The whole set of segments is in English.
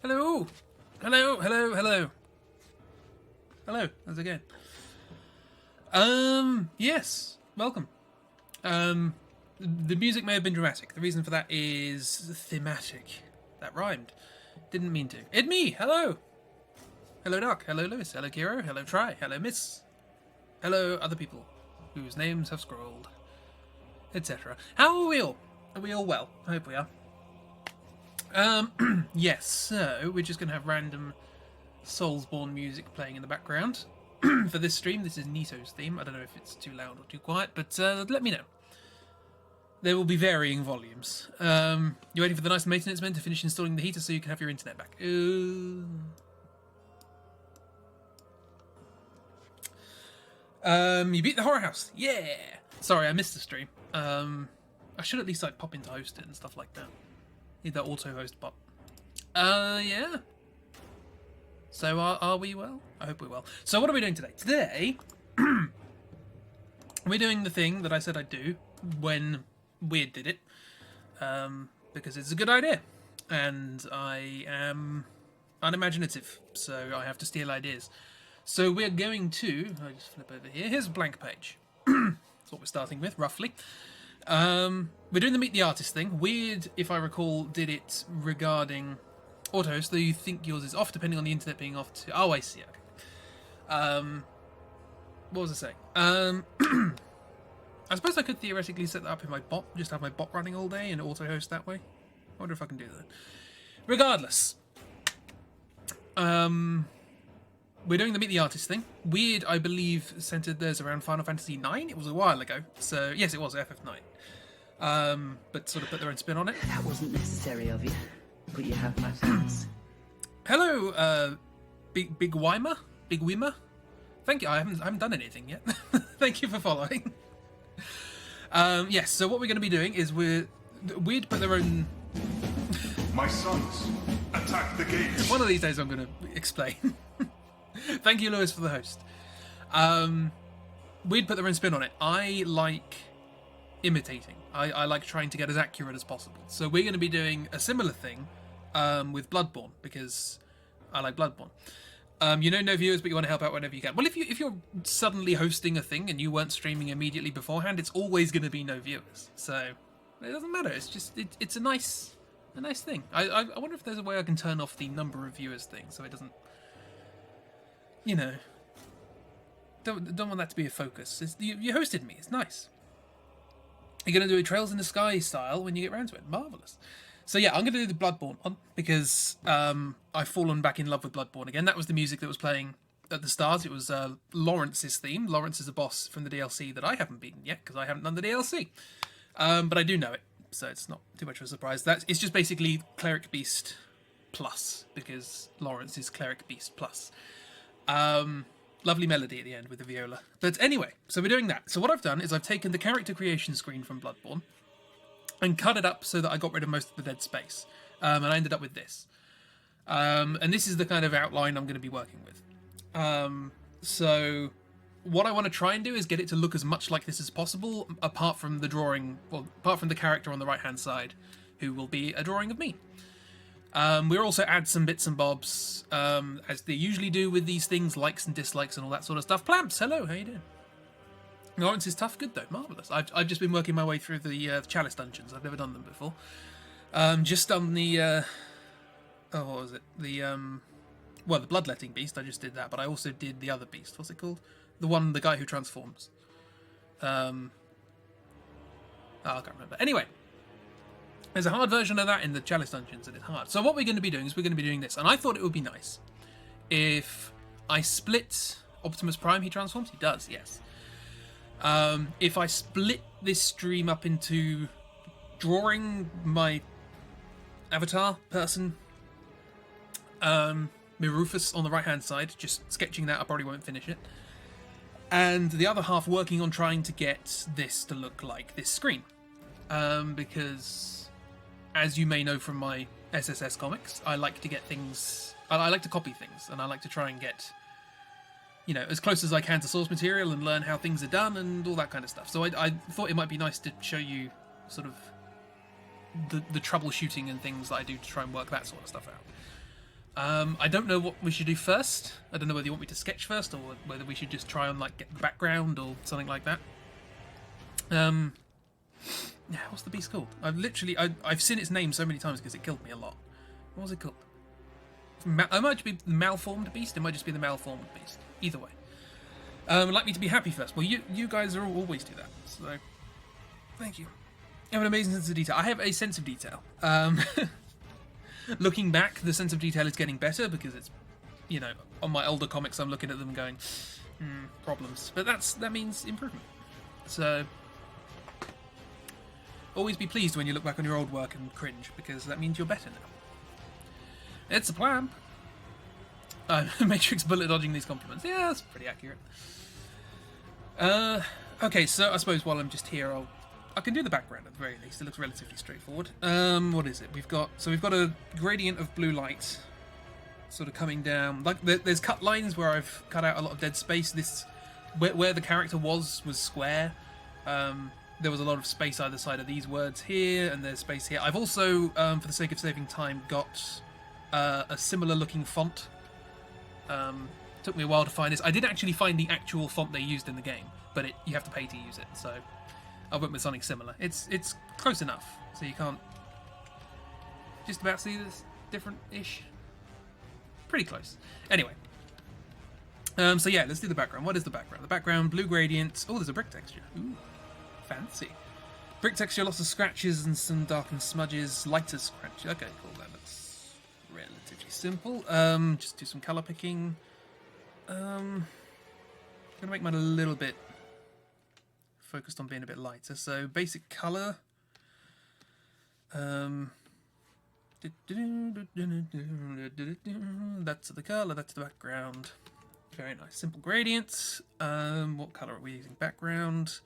Hello! Hello, hello, hello. Hello, how's it going? Yes, welcome. The music may have been dramatic. The reason for that is thematic. That rhymed. Didn't mean to. It's me! Hello! Hello, Doc. Hello, Lewis. Hello, Kiro. Hello, Try. Hello, Miss. Hello, other people whose names have scrolled. Etc. How are we all? Are we all well? I hope we are. Yes, so we're just going to have random Soulsborne music playing in the background. For this stream, this is Nito's theme. I don't know if it's too loud or too quiet, but let me know. There will be varying volumes. You're waiting for the nice maintenance men to finish installing the heater so you can have your internet back. You beat the horror house. Yeah! Sorry, I missed the stream. I should at least like pop in to host it and stuff like that. Need that auto-host bot. Yeah. So are we well? I hope we're well. So what are we doing today? Today, we're doing the thing that I said I'd do when Weird did it. Because it's a good idea. And I am unimaginative, so I have to steal ideas. So we're going to... I'll just flip over here. Here's a blank page. That's what we're starting with, roughly. We're doing the Meet the Artist thing. Weird, if I recall, did it regarding autos, though you think yours is off, depending on the internet being off too. Oh, I see, okay. What was I saying? I suppose I could theoretically set that up in my bot, just have my bot running all day and auto-host that way. I wonder if I can do that. Regardless. We're doing the Meet the Artist thing. Weird, I believe, centered theirs around Final Fantasy IX. It was a while ago. So, yes, it was FF9. But sort of put their own spin on it. That wasn't necessary of you, but you have my thanks. Hello, Big Weimer? Big Wimmer? Thank you. I haven't done anything yet. Thank you for following. Yes, so what we're going to be doing is Weird put their own... My sons, Attack the gates. One of these days I'm going to explain. Thank you, Lewis, for the host. We'd put their own spin on it. I like imitating. I like trying to get as accurate as possible. So we're going to be doing a similar thing with Bloodborne, because I like Bloodborne. No viewers, but you want to help out whenever you can. Well, if you're suddenly hosting a thing and you weren't streaming immediately beforehand, it's always going to be no viewers. So it doesn't matter. It's just it's a nice thing. I wonder if there's a way I can turn off the number of viewers thing so it doesn't. Don't want that to be a focus. You hosted me. It's nice. You're going to do a Trails in the Sky style when you get around to it. Marvellous. So yeah, I'm going to do the Bloodborne one because I've fallen back in love with Bloodborne again. That was the music that was playing at the start. It was Lawrence's theme. Lawrence is a boss from the DLC that I haven't beaten yet because I haven't done the DLC. But I do know it, so it's not too much of a surprise. It's just basically Cleric Beast Plus, because Lawrence is Cleric Beast Plus. Lovely melody at the end with the viola. But anyway, so we're doing that. So what I've done is I've taken the character creation screen from Bloodborne and cut it up so that I got rid of most of the dead space. And I ended up with this. And this is the kind of outline I'm going to be working with. So what I want to try and do is get it to look as much like this as possible, apart from the character on the right-hand side, who will be a drawing of me. We'll also add some bits and bobs, as they usually do with these things, likes and dislikes and all that sort of stuff. Plamps, hello, how you doing? Lawrence is tough, good though, marvellous. I've just been working my way through the Chalice dungeons. I've never done them before. Just on the what was it? The Bloodletting Beast. I just did that, but I also did the other beast. What's it called? The guy who transforms. I can't remember. Anyway. There's a hard version of that in the Chalice dungeons, and it's hard. So what we're going to be doing is we're going to be doing this. And I thought it would be nice if I split Optimus Prime. He transforms? He does, yes. If I split this stream up into drawing my avatar person, Mirufus on the right-hand side, just sketching that, I probably won't finish it. And the other half working on trying to get this to look like this screen. Because, as you may know from my SSS comics, I like to get things... I like to copy things, and I like to try and get, as close as I can to source material and learn how things are done and all that kind of stuff. So I thought it might be nice to show you sort of the troubleshooting and things that I do to try and work that sort of stuff out. I don't know what we should do first. I don't know whether you want me to sketch first or whether we should just try and get the background or something like that. Yeah, what's the beast called? I've seen its name so many times because it killed me a lot. What was it called? It might be the malformed beast. It might just be the malformed beast. Either way. I'd like me to be happy first. Well, you guys always do that. So, thank you. You have an amazing sense of detail. I have a sense of detail. Looking back, the sense of detail is getting better because it's, on my older comics, I'm looking at them going, problems. But that means improvement. So, always be pleased when you look back on your old work and cringe, because that means you're better now. It's a plan. Matrix bullet dodging these compliments. Yeah, that's pretty accurate. Okay, so I suppose while I'm just here, I can do the background at the very least. It looks relatively straightforward. What is it? We've got a gradient of blue light sort of coming down. There's cut lines where I've cut out a lot of dead space. This where the character was square. There was a lot of space either side of these words here, and there's space here. I've also, for the sake of saving time, got a similar looking font. Took me a while to find this. I did actually find the actual font they used in the game, but you have to pay to use it, so I went with something similar. It's close enough, so you can't just about see this different-ish. Pretty close. Anyway. So yeah, let's do the background. What is the background? The background, blue gradient. Oh, there's a brick texture. Ooh. Fancy. Brick texture, lots of scratches and some darkened smudges, lighter scratches. Okay, cool. That looks relatively simple. Just do some colour picking. Gonna make mine a little bit focused on being a bit lighter. So basic colour. That's the colour. That's the background. Very nice. Simple gradients. What colour are we using? Background.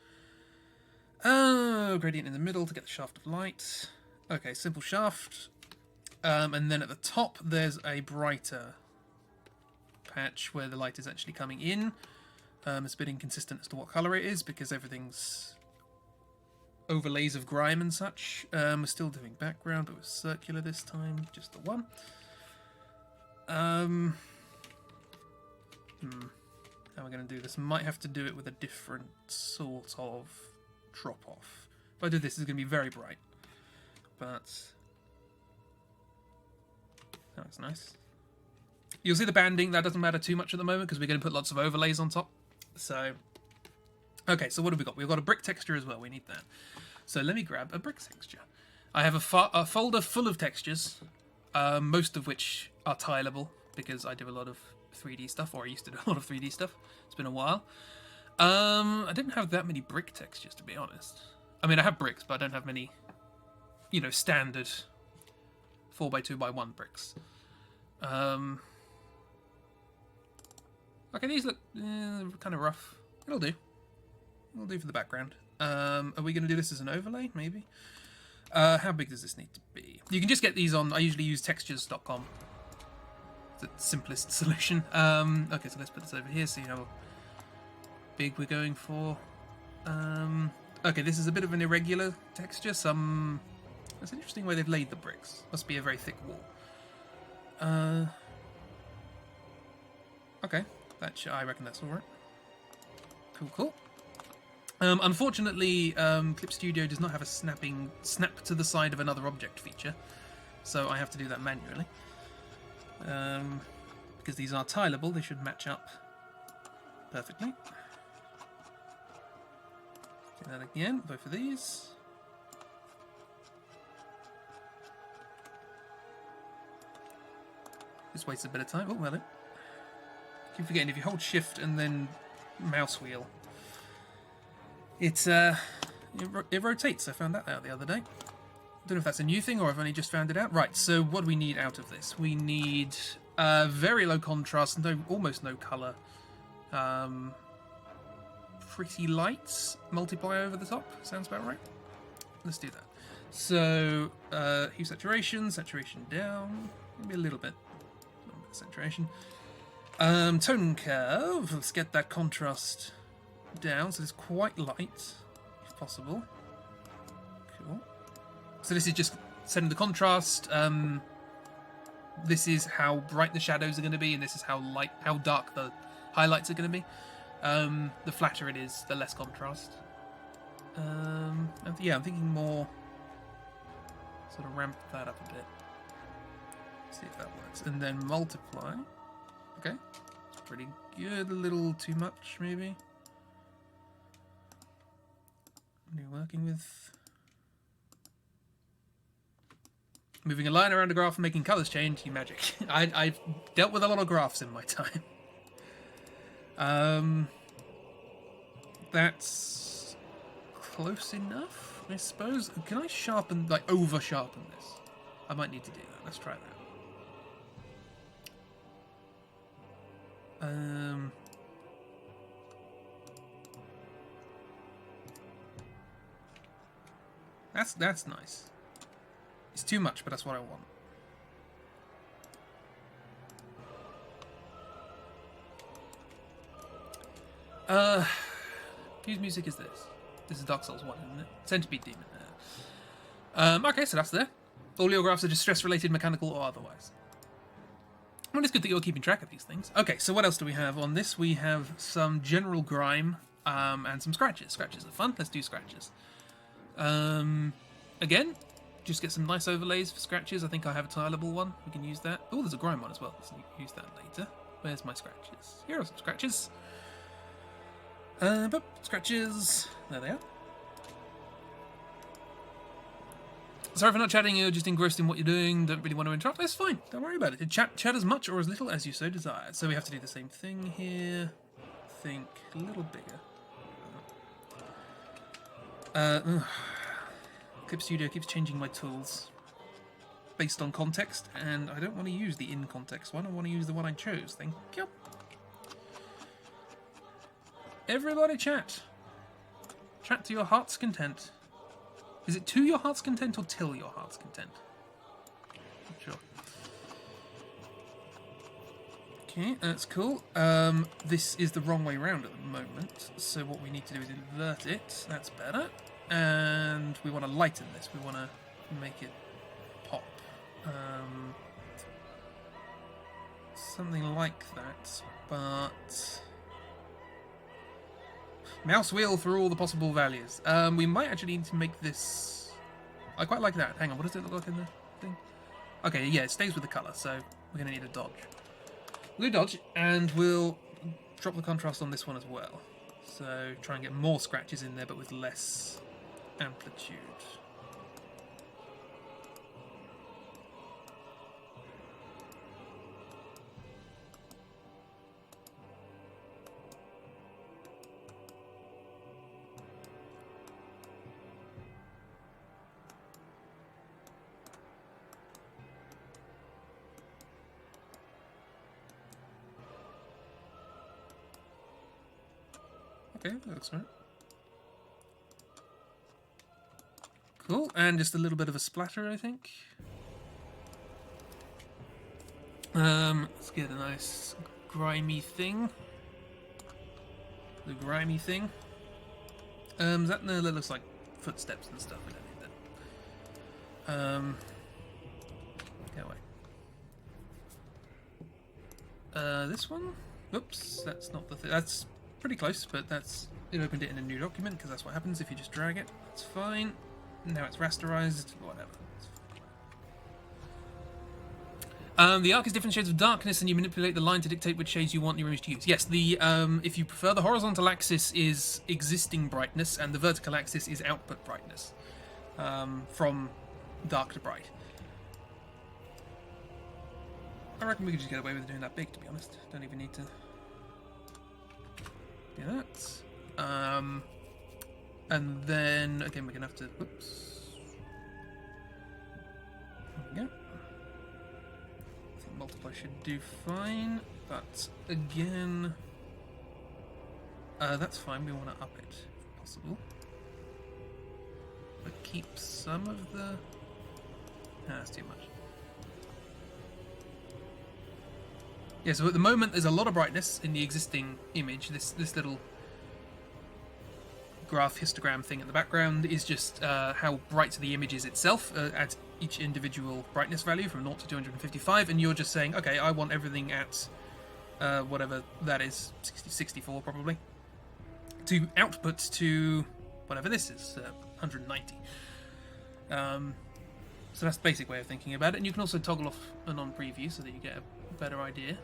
Gradient in the middle to get the shaft of light. Okay, simple shaft. And then at the top, there's a brighter patch where the light is actually coming in. It's a bit inconsistent as to what colour it is because everything's overlays of grime and such. We're still doing background, but we're circular this time, just the one. How are we going to do this? Might have to do it with a different sort of drop-off. If I do this, it's going to be very bright. But that looks nice. You'll see the banding. That doesn't matter too much at the moment because we're going to put lots of overlays on top. So, okay, so what have we got? We've got a brick texture as well. We need that. So let me grab a brick texture. I have a folder full of textures, most of which are tileable because I do a lot of 3D stuff, or I used to do a lot of 3D stuff. It's been a while. I didn't have that many brick textures, to be honest. I mean, I have bricks, but I don't have many, you know, standard 4x2x1 bricks. Okay, these look kind of rough. It'll do. It'll do for the background. Are we going to do this as an overlay? Maybe. How big does this need to be? You can just get these on. I usually use textures.com. It's the simplest solution. Okay, so let's put this over here, see how big we're going for. Okay, this is a bit of an irregular texture. That's an interesting way they've laid the bricks. Must be a very thick wall. Okay, I reckon that's all right. Cool, cool. Unfortunately, Clip Studio does not have a snap to the side of another object feature, so I have to do that manually. Because these are tileable, they should match up perfectly. Do that again, both of these. Just wastes a bit of time. Oh, well, I keep forgetting if you hold shift and then mouse wheel, it rotates. I found that out the other day. Don't know if that's a new thing or I've only just found it out. Right, so what do we need out of this? We need very low contrast, almost no colour. Pretty light multiply over the top. Sounds about right. Let's do that. So hue saturation down, maybe a little bit of saturation. Tone curve. Let's get that contrast down so it's quite light, if possible. Cool. So this is just setting the contrast. This is how bright the shadows are going to be, and this is how dark the highlights are going to be. The flatter it is, the less contrast. Yeah, I'm thinking more. Sort of ramp that up a bit. See if that works, and then multiply. Okay, it's pretty good. A little too much, maybe. What are you working with? Moving a line around a graph and making colours change, you magic. I've dealt with a lot of graphs in my time. That's close enough, I suppose. Can I sharpen, like over sharpen this? I might need to do that. Let's try that. That's nice. It's too much, but that's what I want. Whose music is this? This is Dark Souls 1, isn't it? Centipede Demon. Okay, so that's there. All your graphs are just stress-related, mechanical, or otherwise. Well, it's good that you're keeping track of these things. Okay, so what else do we have on this? We have some general grime and some scratches. Scratches are fun. Let's do scratches. Again, just get some nice overlays for scratches. I think I have a tileable one. We can use that. Oh, there's a grime one as well. Let's use that later. Where's my scratches? Here are some scratches. Scratches. There they are. Sorry for not chatting, you're just engrossed in what you're doing, don't really want to interrupt. That's fine, don't worry about it. Chat as much or as little as you so desire. So we have to do the same thing here. Think a little bigger. Clip Studio keeps changing my tools based on context, and I don't want to use the in-context one, I want to use the one I chose. Thank you. Everybody chat. Chat to your heart's content. Is it to your heart's content or till your heart's content? Sure. Okay, that's cool. This is the wrong way round at the moment, so what we need to do is invert it. That's better. And we want to lighten this. We want to make it pop. Something like that, but... Mouse wheel through all the possible values. We might actually need to make this... I quite like that. Hang on, what does it look like in the thing? Okay, yeah, it stays with the colour, so we're going to need a dodge. We'll do dodge, and we'll drop the contrast on this one as well. So try and get more scratches in there, but with less amplitude. Okay, that looks right. Cool, and just a little bit of a splatter, I think. Let's get a nice grimy thing. The grimy thing. That looks like footsteps and stuff. We don't need that. Get away. This one? Oops, that's not the thing. That's pretty close, but that's... It opened it in a new document, because that's what happens if you just drag it. That's fine. Now it's rasterized. Whatever. The arc is different shades of darkness, and you manipulate the line to dictate which shades you want your image to use. Yes, the if you prefer, the horizontal axis is existing brightness, and the vertical axis is output brightness, from dark to bright. I reckon we could just get away with doing that big, to be honest. Don't even need to do that. And then, again, we're going to have to... Whoops. There we go. I think multiply should do fine, but again... that's fine, we want to up it, if possible. But keep some of the... that's too much. Yeah, so at the moment there's a lot of brightness in the existing image. This little graph histogram thing in the background is just how bright the image is itself at each individual brightness value from 0 to 255, and you're just saying, okay, I want everything at whatever that is, 64 probably, to output to whatever this is, 190. So that's the basic way of thinking about it, and you can also toggle off and on preview so that you get a better idea.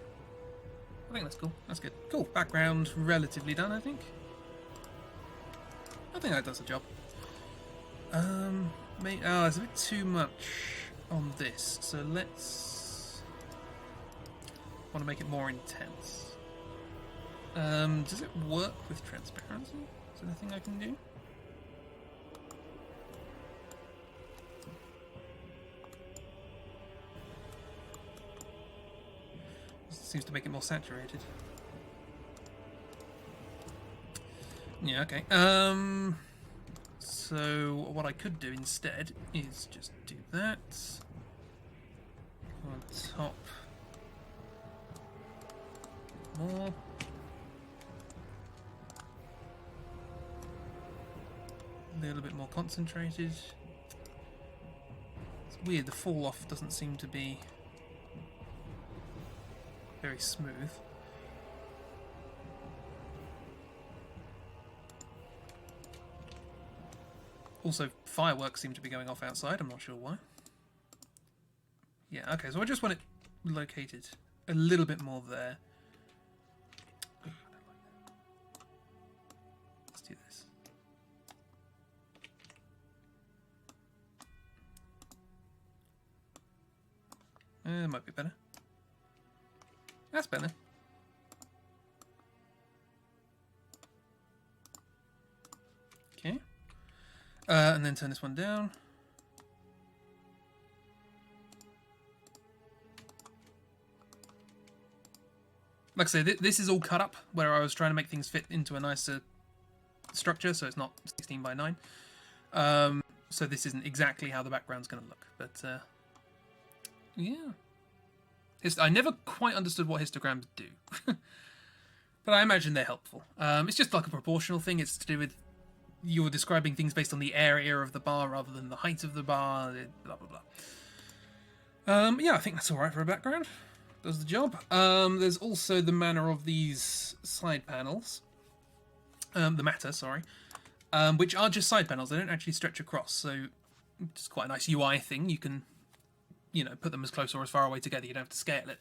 I think that's cool. That's good. Cool. Background relatively done, I think. I think that does the job. It's a bit too much on this, so let's... want to make it more intense. Does it work with transparency? Is there anything I can do? Seems to make it more saturated. Yeah, okay. So what I could do instead is just do that. On top. More. A little bit more concentrated. It's weird, the fall off doesn't seem to be very smooth. Also, fireworks seem to be going off outside. I'm not sure why. Yeah, okay, so I just want it located a little bit more there. Let's do this. It might be better. That's better. Okay. And then turn this one down. Like I say, this is all cut up where I was trying to make things fit into a nicer structure, so it's not 16 by 9. So this isn't exactly how the background's going to look, but Yeah. I never quite understood what histograms do. But I imagine they're helpful. It's just like a proportional thing. It's to do with you're describing things based on the area of the bar rather than the height of the bar, blah, blah, blah. Yeah, I think that's alright for a background. Does the job. There's also the manner of these side panels. The matter, sorry. Which are just side panels. They don't actually stretch across, so it's quite a nice UI thing. You can, put them as close or as far away together. You don't have to scale it.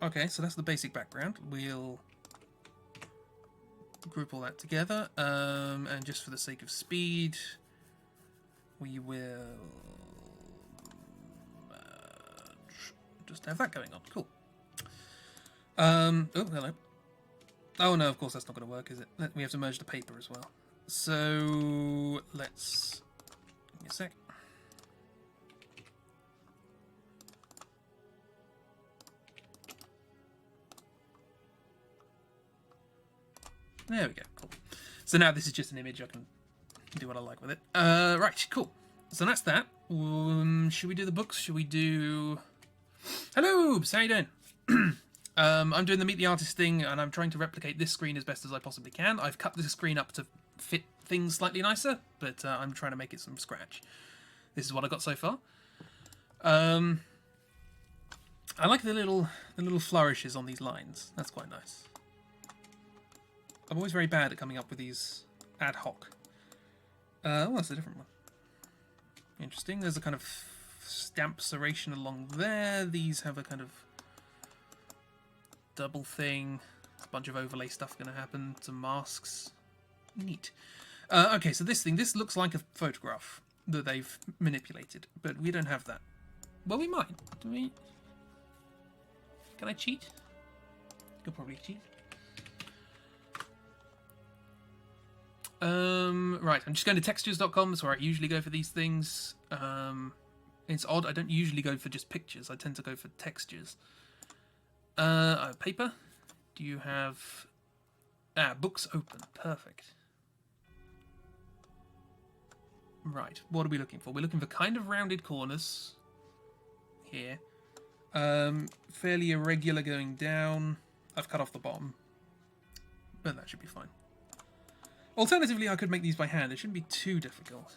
Okay, so that's the basic background. We'll group all that together, and just for the sake of speed, we will just have that going on. Cool. Oh, hello. Oh no, of course that's not going to work, is it? We have to merge the paper as well. So let's give me a sec. There we go, cool. So now this is just an image, I can do what I like with it. Right, cool. So that's that. Should we do the books? Should we do... Hello, how you doing? I'm doing the Meet the Artist thing, and I'm trying to replicate this screen as best as I possibly can. I've cut this screen up to fit things slightly nicer, but I'm trying to make it from scratch. This is what I got so far. I like the little flourishes on these lines. That's quite nice. I'm always very bad at coming up with these ad hoc. Oh, that's a different one. Interesting. There's a kind of stamp serration along there. These have a kind of double thing. A bunch of overlay stuff going to happen. Some masks. Neat. Okay, so this looks like a photograph that they've manipulated, but we don't have that. Well, we might. Do we? Can I cheat? Could probably cheat. Right, I'm just going to textures.com. That's where I usually go for these things. It's odd, I don't usually go for just pictures. I tend to go for textures. Paper. Do you have... books open. Perfect. Right, what are we looking for? We're looking for kind of rounded corners. Here. Fairly irregular going down. I've cut off the bottom. But that should be fine. Alternatively, I could make these by hand. It shouldn't be too difficult.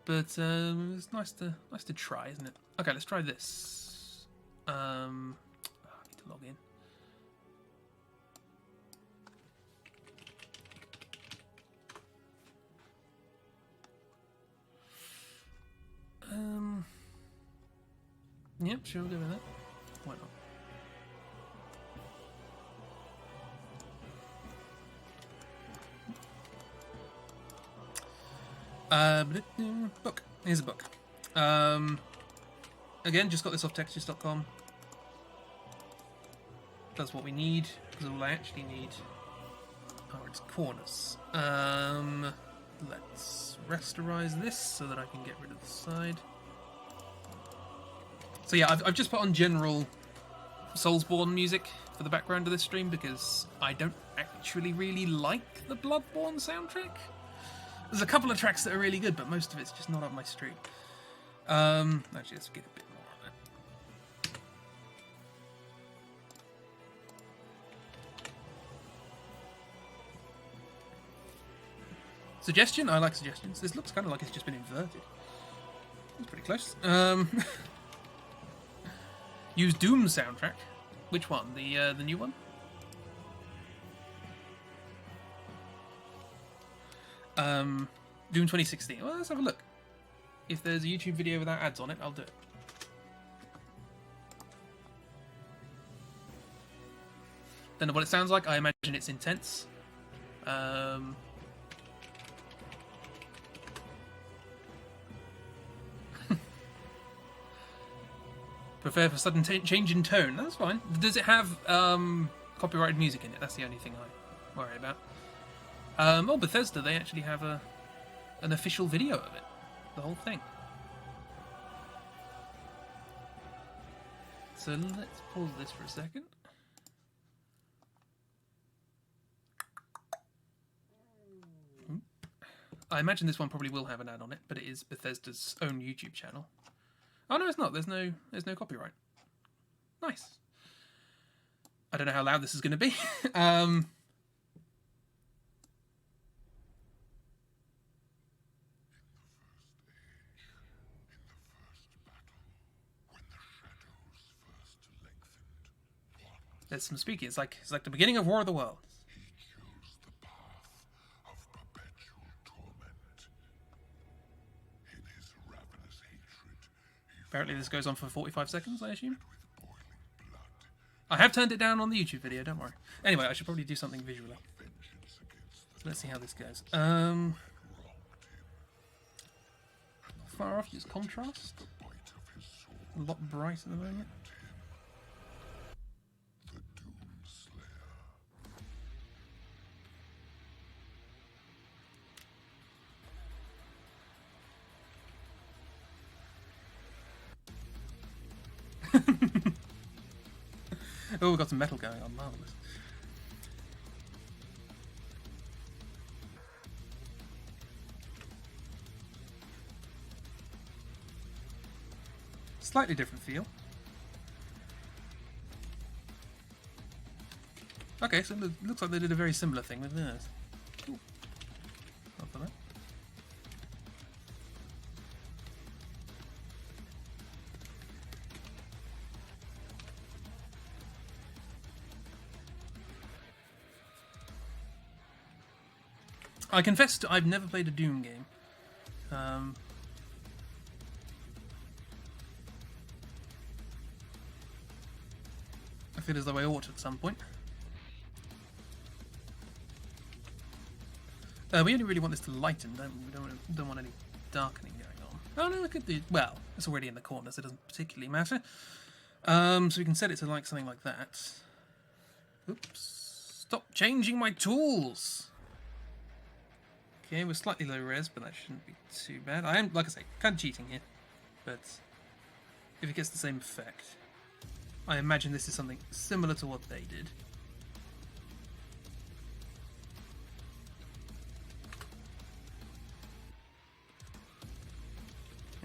But it's nice to try, isn't it? Okay, let's try this. I need to log in. Yep, sure, we'll go with that. Why not? Book. Here's a book. Again, just got this off textures.com. That's what we need, because all I actually need are its corners. Let's rasterize this so that I can get rid of the side. So yeah, I've just put on general Soulsborne music for the background of this stream because I don't actually really like the Bloodborne soundtrack. There's a couple of tracks that are really good, but most of it's just not up my street. Actually, let's get a bit more on it. Suggestion? I like suggestions. This looks kind of like it's just been inverted. It's pretty close. Use Doom soundtrack. Which one? The new one? Doom 2016. Well, let's have a look. If there's a YouTube video without ads on it, I'll do it. Don't know what it sounds like. I imagine it's intense. Prepare for sudden change in tone. That's fine. Does it have copyrighted music in it? That's the only thing I worry about. Oh, Bethesda, they actually have an official video of it. The whole thing. So let's pause this for a second. I imagine this one probably will have an ad on it, but it is Bethesda's own YouTube channel. Oh no, it's not. There's no copyright. Nice. I don't know how loud this is going to be. There's some speaking. It's like the beginning of War of the Worlds. He chose the path of perpetual torment. In his ravenous hatred, he Apparently this goes on for 45 seconds, I assume. with boiling blood, I have turned it down on the YouTube video, don't worry. Anyway, I should probably do something visually. vengeance against the So let's see how this goes. wronged him. Far off, use contrast. The bite of his sword, A lot brighter at the moment. the Doomslayer. Oh, we've got some metal going on, marvellous. Slightly different feel. Okay, so it looks like they did a very similar thing with theirs. Cool. Not for that. I confess I've never played a Doom game. I feel as though I ought at some point. We only really want this to lighten, don't we? We don't want any darkening going on. Oh no, I could do... Well, it's already in the corner, so it doesn't particularly matter. So we can set it to like something like that. Oops. Stop changing my tools! Okay, we're slightly low res, but that shouldn't be too bad. I am, like I say, kind of cheating here. But if it gets the same effect... I imagine this is something similar to what they did.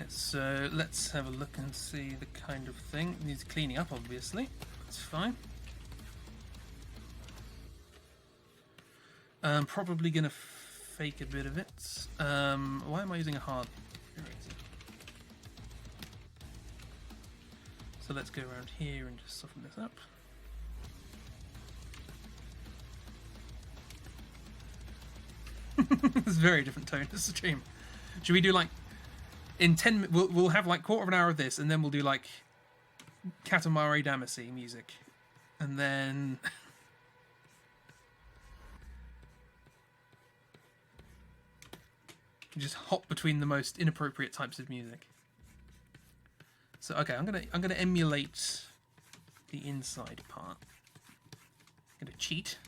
So let's have a look and see the kind of thing. It needs cleaning up, obviously. That's fine. Probably going to fake a bit of it. Why am I using a hard eraser? So let's go around here and just soften this up. It's a very different tone to stream. Should we do like in 10 we'll have like quarter of an hour of this, and then we'll do like Katamari Damacy music, and then just hop between the most inappropriate types of music. So okay, I'm gonna emulate the inside part. I'm gonna cheat.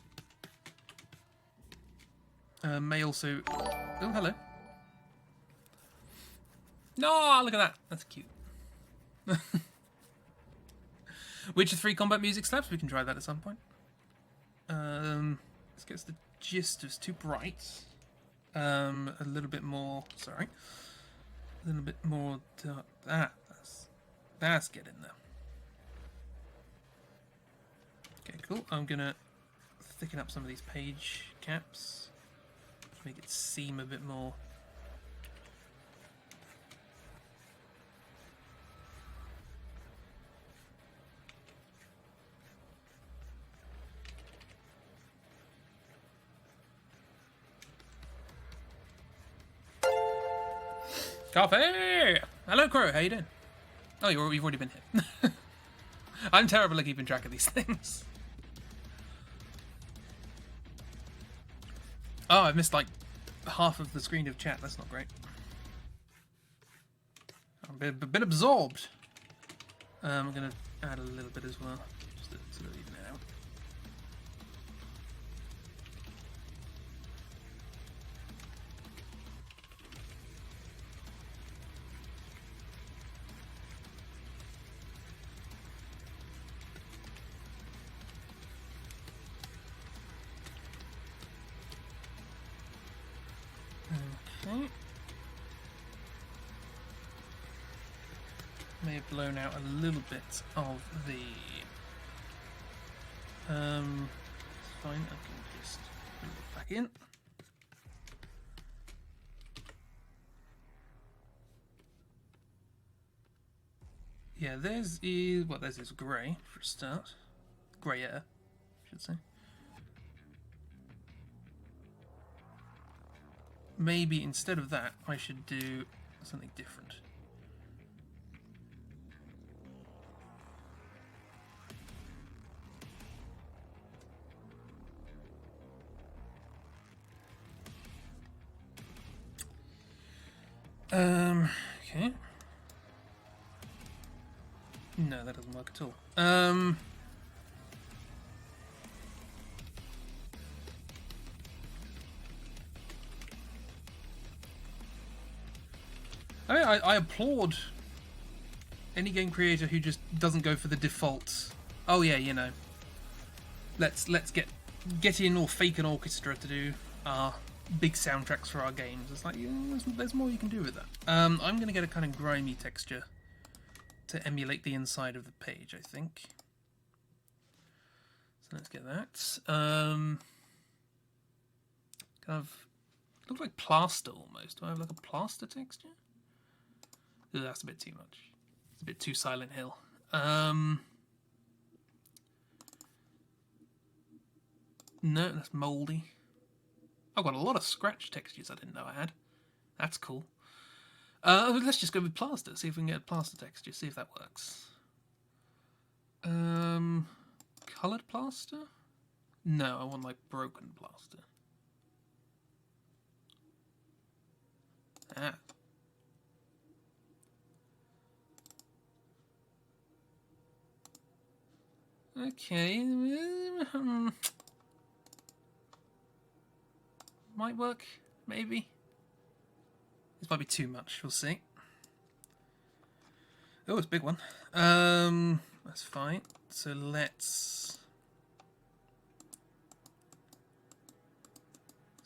May also... Oh, hello. No, look at that. That's cute. Witcher 3 combat music slaps. We can try that at some point. Let's get the gist. It's too bright. A little bit more... Sorry. A little bit more... That's getting there. Okay, cool. I'm gonna thicken up some of these page caps. Make it seem a bit more... Coffee! Hello, Crow. How you doing? Oh, you've already been hit. I'm terrible at keeping track of these things. Oh, I've missed like half of the screen of chat. That's not great. I'm a bit absorbed. I'm going to add a little bit as well, just to sort of even it out. Okay. may have blown out a little bit of the... it's fine, I can just put it back in. Yeah, there's this grey for a start. Greyer, I should say. Maybe instead of that, I should do something different. Okay. No, that doesn't work at all. I applaud any game creator who just doesn't go for the default. Oh yeah, you know. Let's get in or fake an orchestra to do our big soundtracks for our games. It's like, yeah, there's more you can do with that. I'm gonna get a kind of grimy texture to emulate the inside of the page, I think. So let's get that. Kind of looks like plaster almost. Do I have like a plaster texture? Ooh, that's a bit too much. It's a bit too Silent Hill. No, that's mouldy. I've got a lot of scratch textures I didn't know I had. That's cool. Let's just go with plaster, see if we can get a plaster texture, see if that works. Coloured plaster? No, I want like broken plaster. Ah. Okay. Might work, maybe. This might be too much, we'll see. Oh, it's a big one. That's fine. So let's...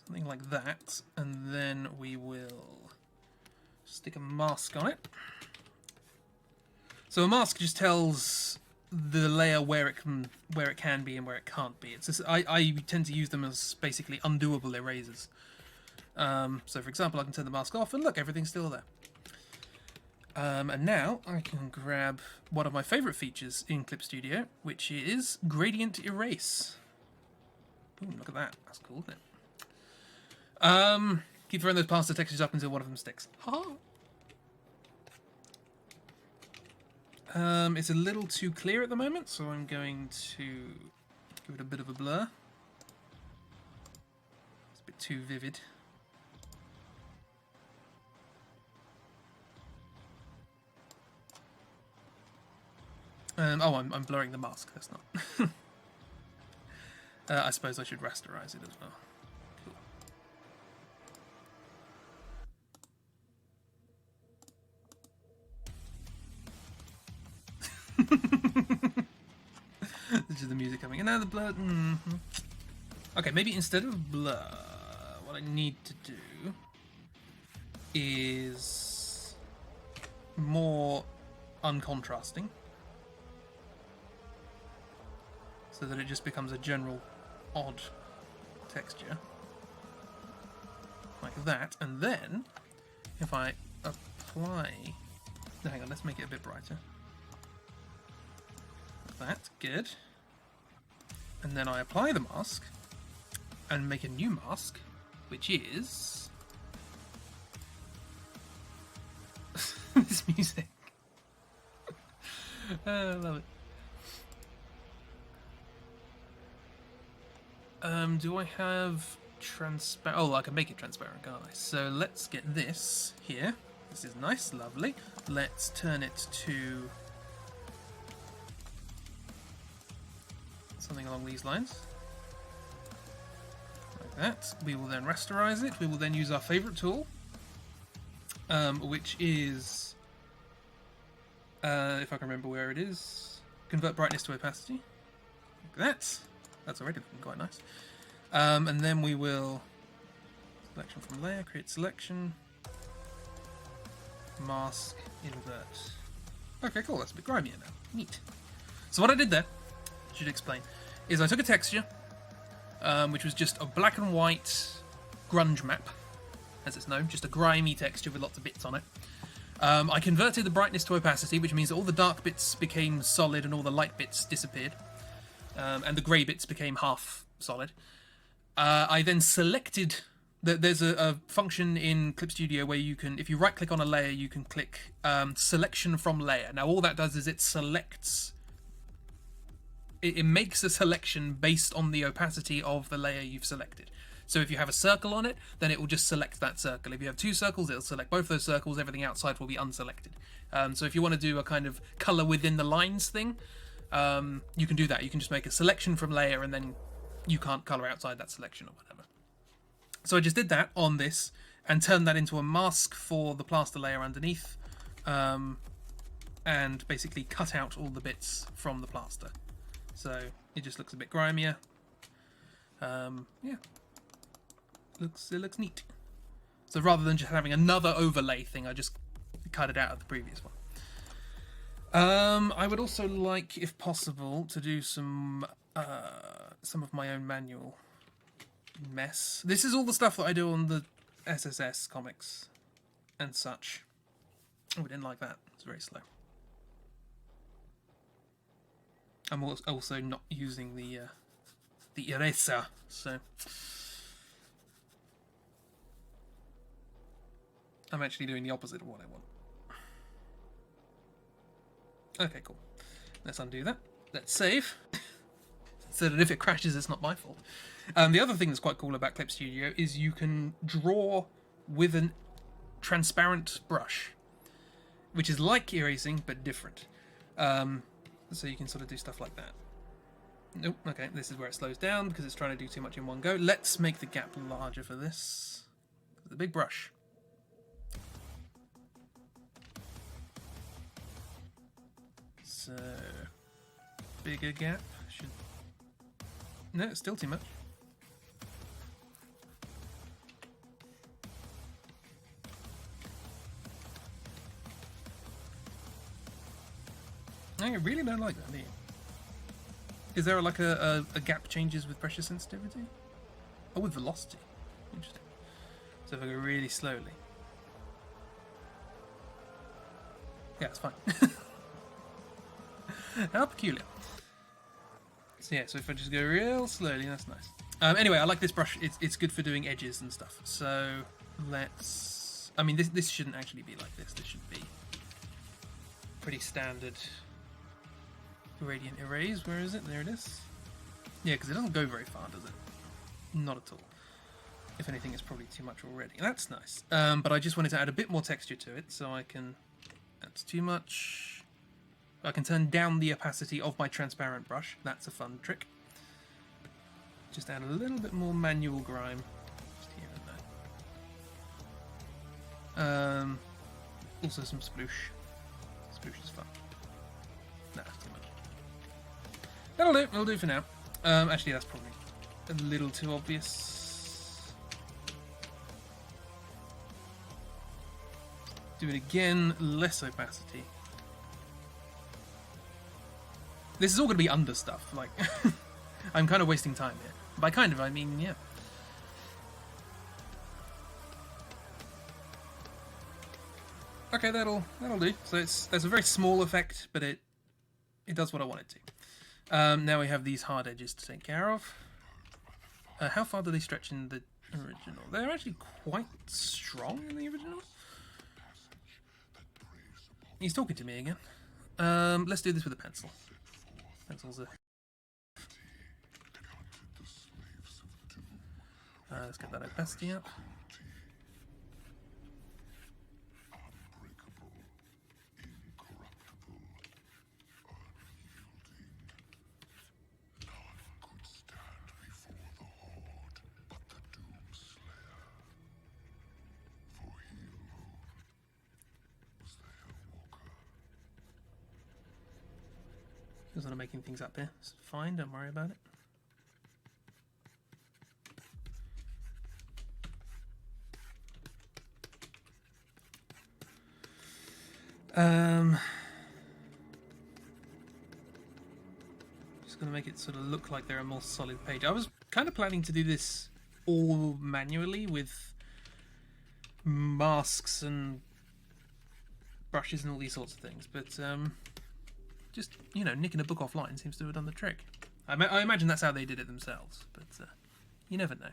something like that, and then we will stick a mask on it. So a mask just tells the layer where it can be and where it can't be. It's just, I tend to use them as basically undoable erasers. So for example, I can turn the mask off and look, everything's still there. And now I can grab one of my favourite features in Clip Studio, which is Gradient Erase. Ooh, look at that. That's cool, isn't it? Keep throwing those plaster textures up until one of them sticks. Ha! It's a little too clear at the moment, so I'm going to give it a bit of a blur. It's a bit too vivid. Oh, I'm blurring the mask, that's not. I suppose I should rasterize it as well. This is the music coming in. Now the blur. Okay, maybe instead of blur, what I need to do is more uncontrasting, so that it just becomes a general odd texture, like that. And then, if I apply, hang on, let's make it a bit brighter. That, good. And then I apply the mask and make a new mask, which is this music. I love it. Do I have transparent? Oh, I can make it transparent, can't I? So let's get this here. This is nice, lovely. Let's turn it to something along these lines. Like that. We will then rasterize it. We will then use our favourite tool, which is, if I can remember where it is, convert brightness to opacity. Like that. That's already looking quite nice. And then we will, selection from layer, create selection, mask, invert. Okay, cool. That's a bit grimier now. Neat. So what I did there, should explain, is I took a texture, which was just a black and white grunge map, as it's known, just a grimy texture with lots of bits on it. I converted the brightness to opacity, which means that all the dark bits became solid and all the light bits disappeared, and the grey bits became half solid. I then selected. There's a function in Clip Studio where you can, if you right-click on a layer, you can click Selection from Layer. Now, all that does is it selects. It makes a selection based on the opacity of the layer you've selected. So if you have a circle on it, then it will just select that circle. If you have two circles, it'll select both those circles. Everything outside will be unselected. So if you want to do a kind of color within the lines thing, you can do that. You can just make a selection from layer, and then you can't color outside that selection or whatever. So I just did that on this and turned that into a mask for the plaster layer underneath, and basically cut out all the bits from the plaster. So it just looks a bit grimier. Yeah. It looks neat. So rather than just having another overlay thing, I just cut it out of the previous one. I would also like, if possible, to do some of my own manual mess. This is all the stuff that I do on the SSS comics and such. Oh, we didn't like that. It's very slow. I'm also not using the eraser, so I'm actually doing the opposite of what I want. Okay, cool. Let's undo that. Let's save. So that if it crashes, it's not my fault. The other thing that's quite cool about Clip Studio is you can draw with a transparent brush, which is like erasing, but different. So you can sort of do stuff like that. Nope, okay, this is where it slows down because it's trying to do too much in one go. Let's make the gap larger for this. The big brush. So, bigger gap. No, it's still too much. I really don't like that, do you? Is there like a gap changes with pressure sensitivity? Oh, with velocity. Interesting. So if I go really slowly. Yeah, it's fine. How peculiar. So yeah, so if I just go real slowly, that's nice. Anyway, I like this brush. It's good for doing edges and stuff. So let's... I mean, this shouldn't actually be like this. This should be pretty standard gradient erase. Where is it? There it is. Yeah, because it doesn't go very far, does it? Not at all. If anything, it's probably too much already. That's nice. But I just wanted to add a bit more texture to it, so I can... That's too much. I can turn down the opacity of my transparent brush. That's a fun trick. Just add a little bit more manual grime. Just here and there. Also some sploosh. Sploosh is fun. Nah, too much. That'll do. It'll do for now. Actually, that's probably a little too obvious. Do it again. Less opacity. This is all going to be under stuff. Like, I'm kind of wasting time here. By kind of, I mean, yeah. Okay, that'll do. So that's a very small effect, but it does what I want it to. Now we have these hard edges to take care of. How far do they stretch in the original? They're actually quite strong in the original. He's talking to me again. Let's do this with a pencil. Pencils are... let's get that opacity up. Just sort of making things up there. It's fine, don't worry about it. going to make it sort of look like they're a more solid page. I was kind of planning to do this all manually with masks and brushes and all these sorts of things, but just, you know, nicking a book offline seems to have done the trick. I imagine that's how they did it themselves, but you never know.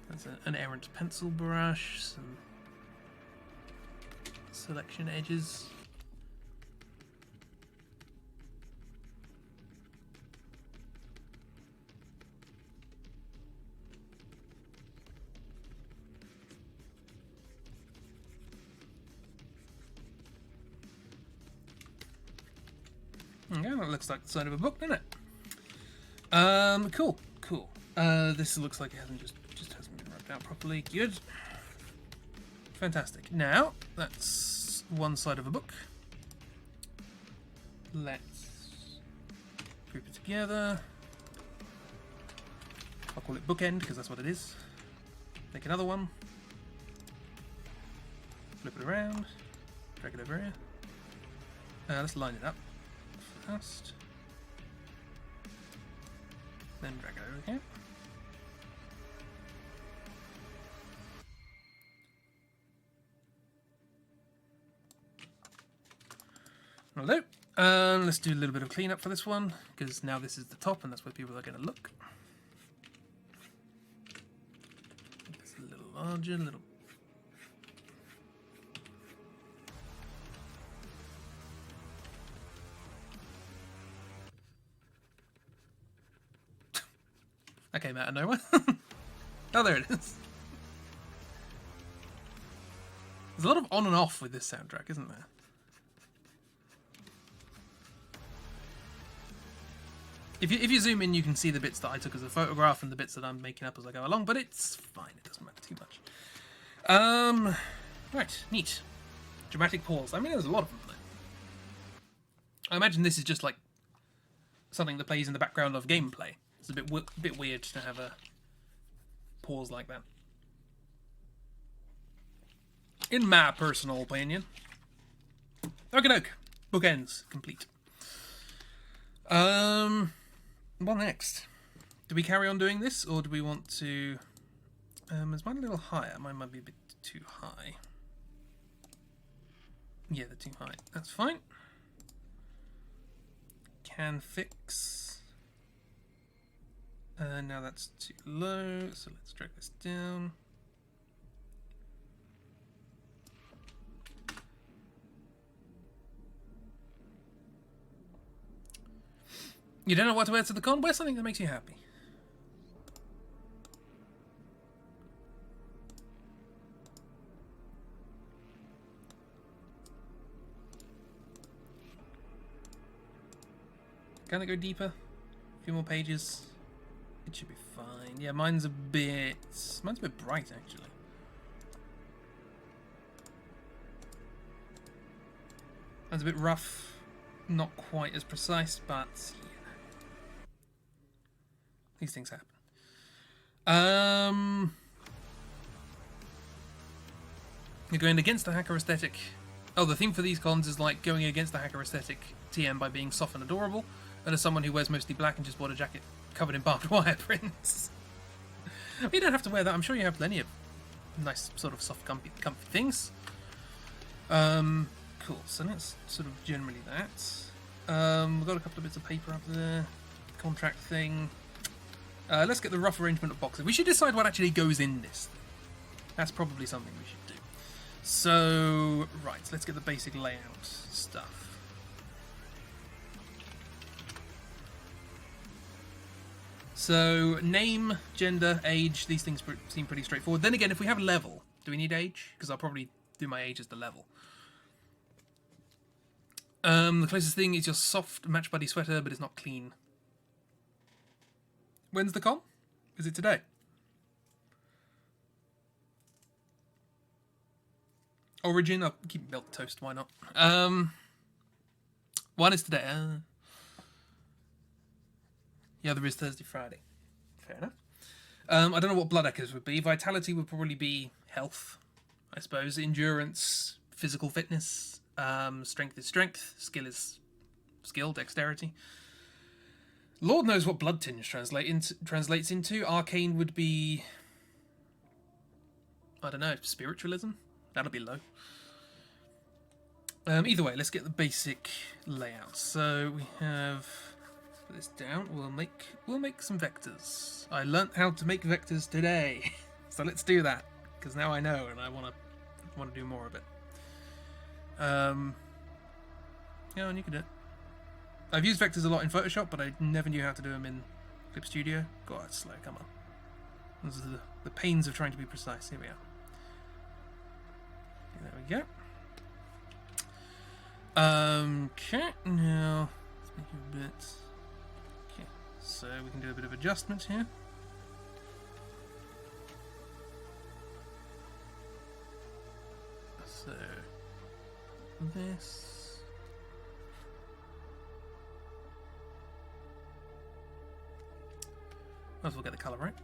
There's an errant pencil brush, some selection edges. Yeah, that looks like the side of a book, doesn't it? Cool. This looks like it just hasn't been rubbed out properly. Good. Fantastic. Now, that's one side of a book. Let's group it together. I'll call it bookend because that's what it is. Make another one. Flip it around. Drag it over here. Let's line it up first. Then drag it over here. Hello. Let's do a little bit of cleanup for this one, because now this is the top and that's where people are going to look. Make this a little larger, That came out of nowhere. Oh, there it is. There's a lot of on and off with this soundtrack, isn't there? If you zoom in, you can see the bits that I took as a photograph and the bits that I'm making up as I go along, but it's fine. It doesn't matter too much. Right, neat. Dramatic pause. I mean, there's a lot of them, though. I imagine this is just like something that plays in the background of gameplay. It's a bit weird to have a pause like that. In my personal opinion. Okie doke. Bookends complete. What next? Do we carry on doing this, or do we want to... is mine a little higher? Mine might be a bit too high. Yeah, they're too high. That's fine. Can fix. Now that's too low, so let's drag this down. You don't know what to wear to the con? Wear something that makes you happy. Can it go deeper? A few more pages. It should be fine. Yeah, mine's a bit bright, actually. Mine's a bit rough. Not quite as precise, but... yeah. These things happen. You're going against the hacker aesthetic. Oh, the theme for these cons is like going against the hacker aesthetic TM by being soft and adorable, and as someone who wears mostly black and just bought a jacket covered in barbed wire prints. You don't have to wear that. I'm sure you have plenty of nice sort of soft comfy things. Cool. So that's sort of generally that. We've got a couple of bits of paper up there. Contract thing. Let's get the rough arrangement of boxes. We should decide what actually goes in this thing. That's probably something we should do. So, right, let's get the basic layout stuff. So, name, gender, age, these things seem pretty straightforward. Then again, if we have level, do we need age? Because I'll probably do my age as the level. The closest thing is your soft match buddy sweater, but it's not clean. When's the con? Is it today? Origin, I'll keep milk toast, why not? One is today. The other is Thursday, Friday. Fair enough. I don't know what blood echoes would be. Vitality would probably be health, I suppose. Endurance, physical fitness. Strength is strength. Skill is skill, dexterity. Lord knows what blood tinge translates into. Arcane would be, I don't know, spiritualism? That'll be low. Either way, let's get the basic layout. So we have, put this down. We'll make some vectors. I learnt how to make vectors today, so let's do that because now I know and I want to do more of it. Yeah, and you can do it. I've used vectors a lot in Photoshop, but I never knew how to do them in Clip Studio. God, it's slow. Come on. Those are the pains of trying to be precise. Here we are. There we go. Okay, now let's make it a bit. Okay, so we can do a bit of adjustment here. So this. Might as well get the colour right.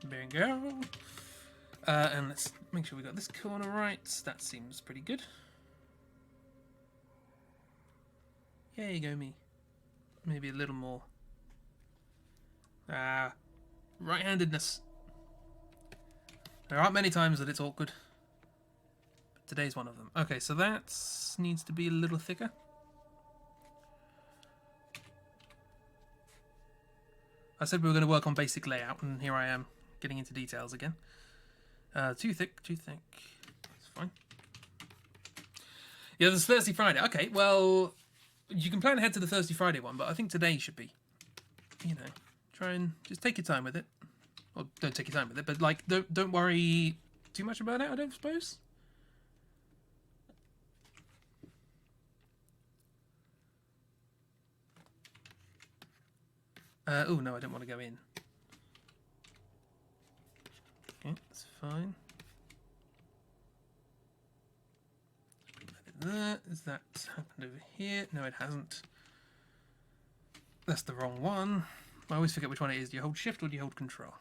There we go. And let's make sure we got this corner right. That seems pretty good. Yay, go me. Maybe a little more. Right-handedness. There aren't many times that it's awkward. But today's one of them. Okay, so that needs to be a little thicker. I said we were going to work on basic layout, and here I am, getting into details again. Too thick, too thick. That's fine. Yeah, there's Thursday, Friday. Okay, well, you can plan ahead to the Thursday, Friday one, but I think today should be, you know, try and just take your time with it. Or don't take your time with it, but like, don't worry too much about it, I don't suppose. Oh no, I don't want to go in. Okay, that's fine. There. Has that happened over here? No, it hasn't. That's the wrong one. I always forget which one it is. Do you hold shift or do you hold control?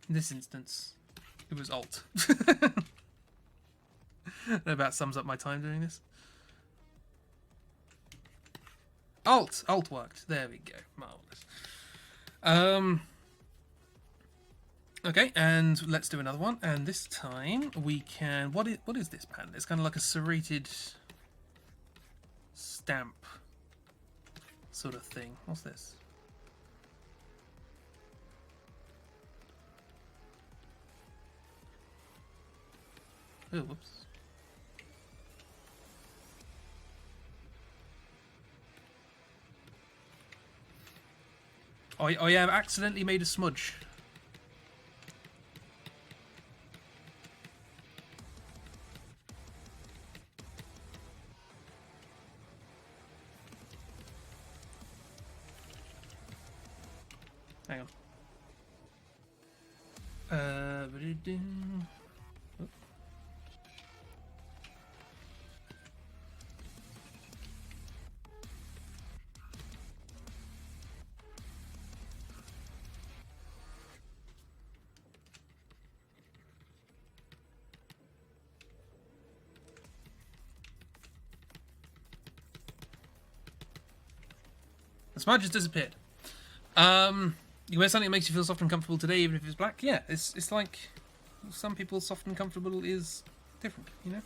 In this instance, it was alt. That about sums up my time doing this. Alt worked. There we go. Marvelous. Okay, and let's do another one. And this time we can. What is this pattern? It's kind of like a serrated stamp sort of thing. What's this? Oh, whoops. I have accidentally made a smudge. Hang on. Oh. The smudge has disappeared. You wear something that makes you feel soft and comfortable today, even if it's black. Yeah, it's like some people soft and comfortable is different, you know.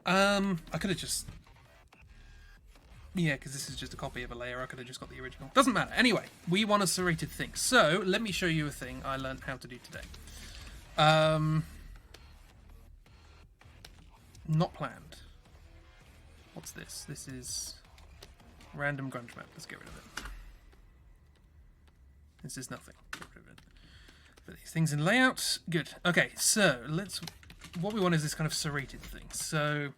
I could have just, yeah, because this is just a copy of a layer. I could have just got the original. Doesn't matter. Anyway, we want a serrated thing. So let me show you a thing I learned how to do today. Not planned. What's this? This is random grunge map. Let's get rid of it. This is nothing. Get rid of it. Put these things in layout. Good. Okay, so let's. What we want is this kind of serrated thing. So,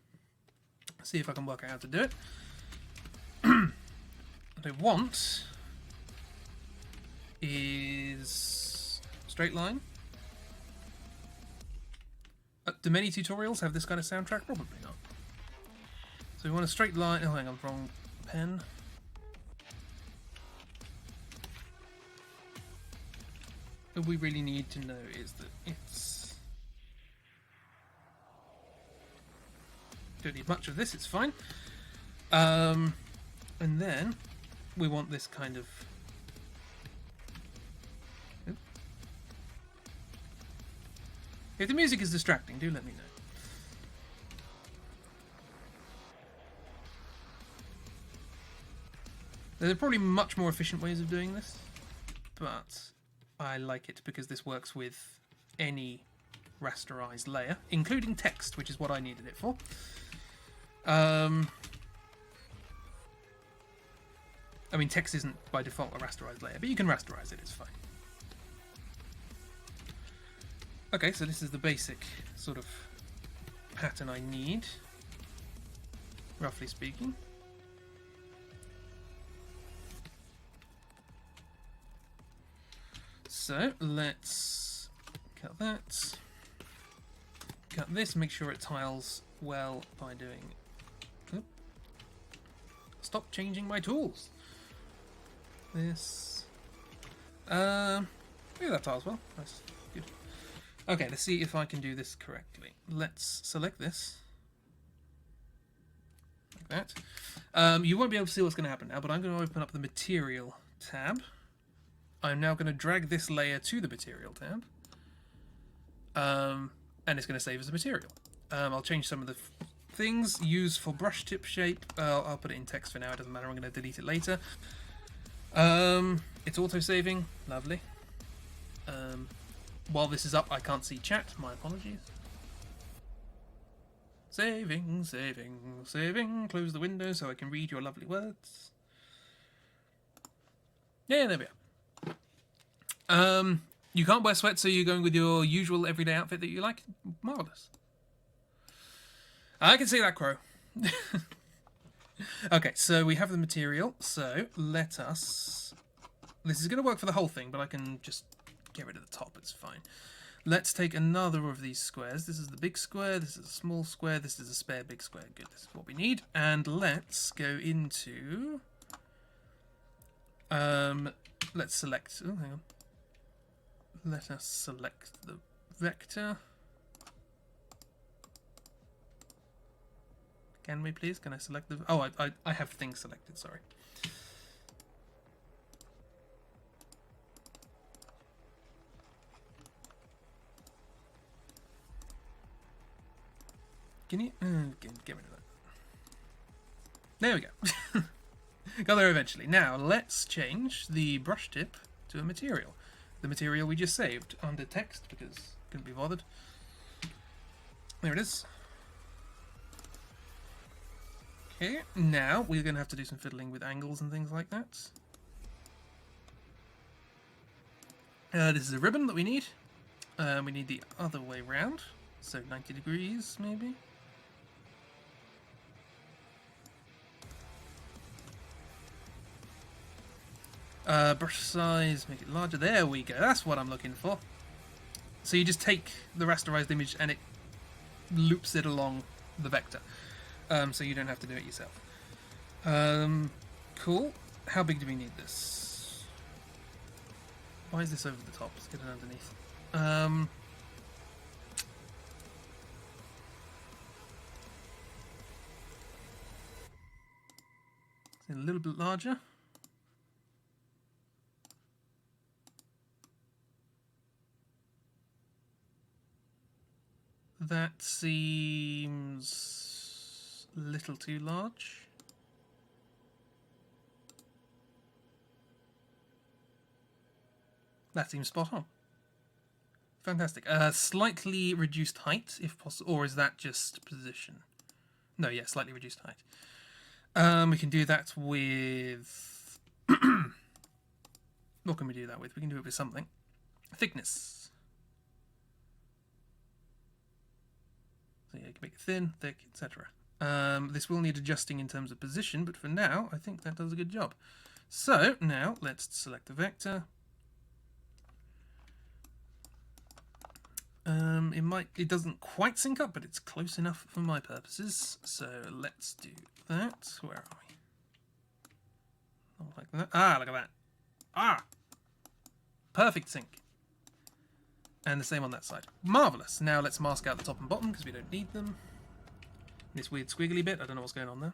see if I can work out how to do it. What I want is straight line. Do many tutorials have this kind of soundtrack? Probably not. So we want a straight line. Oh, hang on, wrong pen. What we really need to know is that it's... Don't need much of this, it's fine. And then we want this kind of... Oop. If the music is distracting, do let me know. There are probably much more efficient ways of doing this, but I like it because this works with any rasterized layer, including text, which is what I needed it for. I mean, text isn't by default a rasterized layer, but you can rasterize it, it's fine. Okay, so this is the basic sort of pattern I need, roughly speaking. So let's cut that, cut this, make sure it tiles well by doing... Oop. Stop changing my tools. This. Yeah, that tiles well. Nice. Good. Okay, let's see if I can do this correctly. Let's select this. Like that. You won't be able to see what's going to happen now, but I'm going to open up the Material tab. I'm now going to drag this layer to the Material tab. And it's going to save as a material. I'll change some of the things. Use for brush tip shape. I'll put it in text for now. It doesn't matter. I'm going to delete it later. It's auto-saving. Lovely. While this is up, I can't see chat. My apologies. Saving, saving, saving. Close the window so I can read your lovely words. Yeah, there we are. You can't wear sweats, so you're going with your usual everyday outfit that you like? Marvellous. I can see that, Crow. Okay, so we have the material, so let us... This is going to work for the whole thing, but I can just get rid of the top, it's fine. Let's take another of these squares. This is the big square, this is a small square, this is a spare big square. Good, this is what we need. And let's go into... let's select... Oh, hang on. Let us select the vector. Can we please? Can I select the... Oh, I have things selected, sorry. Can you... get rid of that. There we go. Got there eventually. Now, let's change the brush tip to a material. The material we just saved under text because couldn't be bothered. There it is. Okay, now we're going to have to do some fiddling with angles and things like that. This is a ribbon that we need. We need the other way round, so 90 degrees maybe. Brush size, make it larger. There we go. That's what I'm looking for. So you just take the rasterized image and it loops it along the vector. So you don't have to do it yourself. Cool. How big do we need this? Why is this over the top? Let's get it underneath. A little bit larger. That seems a little too large. That seems spot on. Fantastic. Slightly reduced height, if possible, or is that just position? No, yeah, slightly reduced height. We can do that with... What can we do that with? We can do it with something. Thickness. So yeah, you can make it thin, thick, etc. This will need adjusting in terms of position, but for now, I think that does a good job. So now let's select the vector. It doesn't quite sync up, but it's close enough for my purposes. So let's do that. Where are we? Oh, like that. Ah, look at that. Ah, perfect sync. And the same on that side. Marvelous. Now let's mask out the top and bottom because we don't need them. This weird squiggly bit. I don't know what's going on there.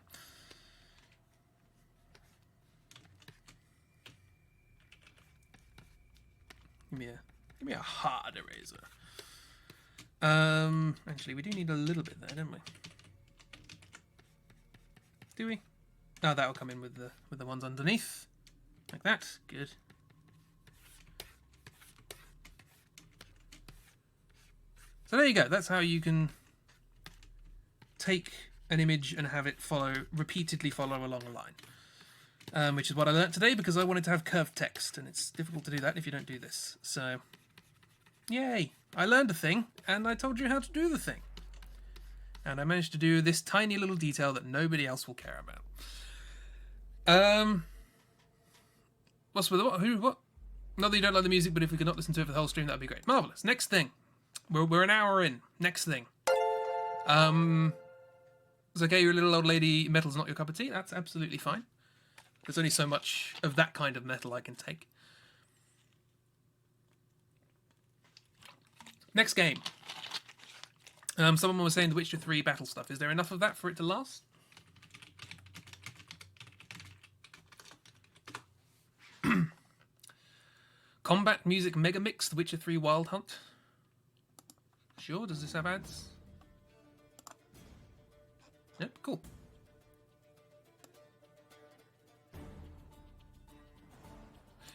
Give me a hard eraser. Actually, we do need a little bit there, don't we? Do we? Oh, that'll come in with the ones underneath, like that. Good. So there you go. That's how you can take an image and have it repeatedly follow along a line. Which is what I learnt today because I wanted to have curved text, and it's difficult to do that if you don't do this. So, yay! I learned a thing, and I told you how to do the thing. And I managed to do this tiny little detail that nobody else will care about. What's with what? Who? What? Not that you don't like the music, but if we could not listen to it for the whole stream, that'd be great. Marvelous. Next thing. We're an hour in. Next thing. It's okay, you're a little old lady. Metal's not your cup of tea. That's absolutely fine. There's only so much of that kind of metal I can take. Next game. Someone was saying the Witcher 3 battle stuff. Is there enough of that for it to last? Combat Music Mega Mix, The Witcher 3 Wild Hunt. Sure, does this have ads? Yep, cool.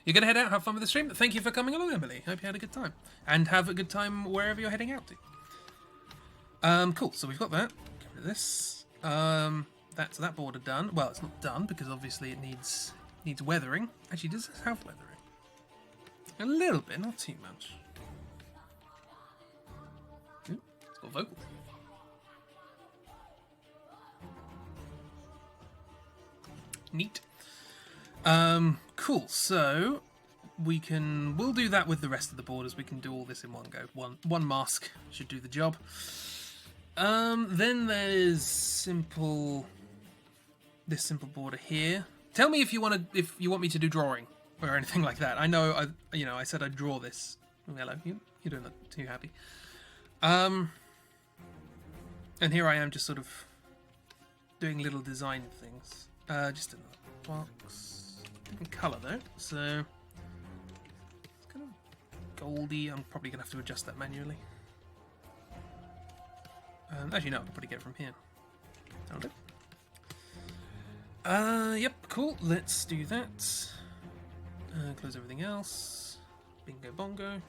You're going to head out, have fun with the stream. Thank you for coming along, Emily. Hope you had a good time. And have a good time wherever you're heading out to. Cool, so we've got that. Get rid of this. That's that border done. Well, it's not done because obviously it needs weathering. Actually, does this have weathering? A little bit, not too much. Ooh, it's got vocals. Neat. Cool, so we'll do that with the rest of the borders. We can do all this in one go. One mask should do the job. Then there's this simple border here. Tell me if you want me to do drawing or anything like that. I know I said I'd draw this. Oh, hello, you don't look too happy. And here I am just sort of doing little design things. Just in the box. Different colour though, so it's kind of goldy. I'm probably gonna have to adjust that manually. Actually, no, I can probably get it from here. That'll do. Yep, cool. Let's do that. Close everything else. Bingo bongo.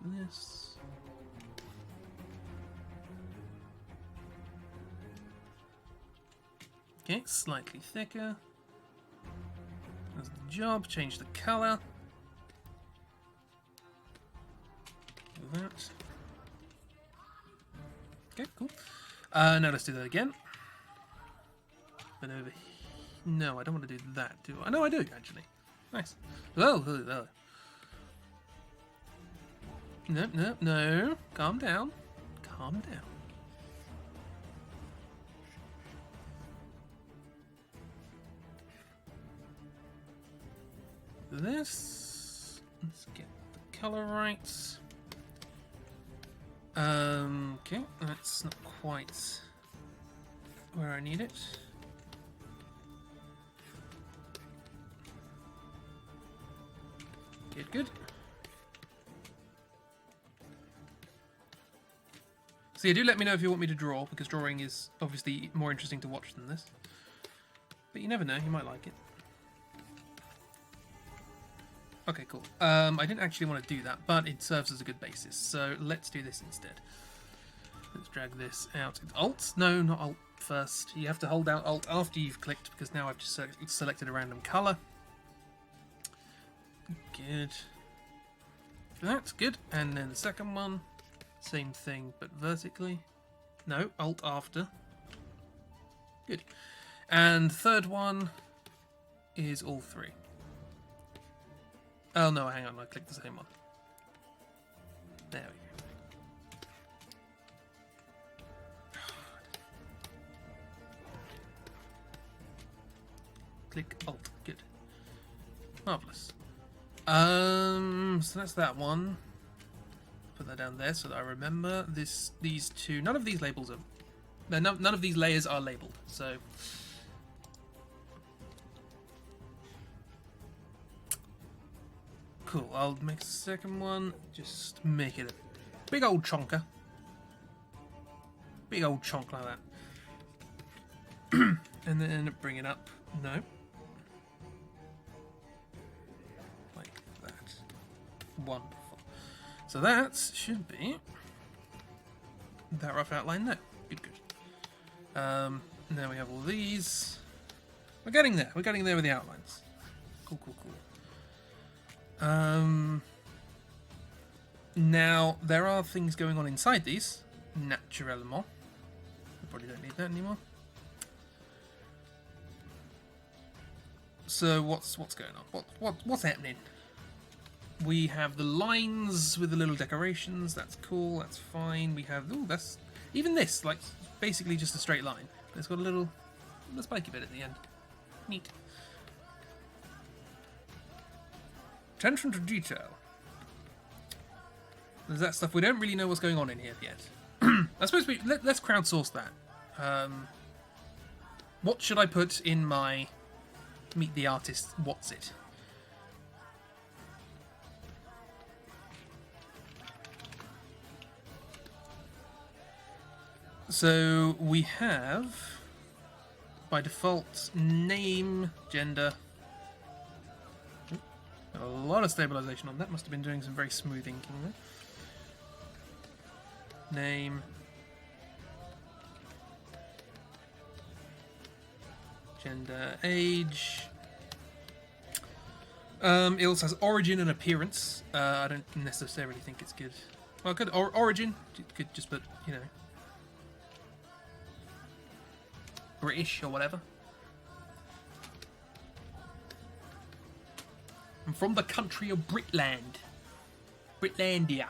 This. Okay, slightly thicker. That's the job. Change the colour. Do that. Okay, cool. Now let's do that again. But over here. No, I don't want to do that, do I? No, I do, actually. Nice. Oh. No. Calm down. Calm down. This. Let's get the colour right. Okay, that's not quite where I need it. Good. So yeah, do let me know if you want me to draw, because drawing is obviously more interesting to watch than this. But you never know, you might like it. Okay, cool. I didn't actually want to do that, but it serves as a good basis. So let's do this instead. Let's drag this out. Alt? No, not Alt first. You have to hold down Alt after you've clicked, because now I've just selected a random colour. Good. That's good. And then the second one, same thing, but vertically. No, Alt after. Good. And third one is all 3. Oh no, hang on, I clicked the same one. There we go. Click Alt. Good. Marvellous. So that's that one. Put that down there so that I remember. These two. None of these labels are. None of these layers are labelled. So. Cool. I'll make a second one. Just make it a big old chonker. Big old chonk like that. And then bring it up. No. Like that. Wonderful. So that should be that rough outline there. Good, good. Now we have all these. We're getting there. We're getting there with the outlines. Cool, cool, cool. Now, there are things going on inside these. Naturellement. We probably don't need that anymore. So what's going on? What's happening? We have the lines with the little decorations. That's cool. That's fine. We have that's even this like basically just a straight line. But it's got a little spiky bit at the end. Neat. Attention to detail. There's that stuff. We don't really know what's going on in here yet. I suppose let's crowdsource that. What should I put in my meet the artist? What's it? So we have by default name, gender. A lot of stabilization on that. Must have been doing some very smooth inking there. Name. Gender, age. It also has origin and appearance. I don't necessarily think it's good. Well, good. Origin. Could just put, you know, British or whatever. I'm from the country of Britland. Britlandia.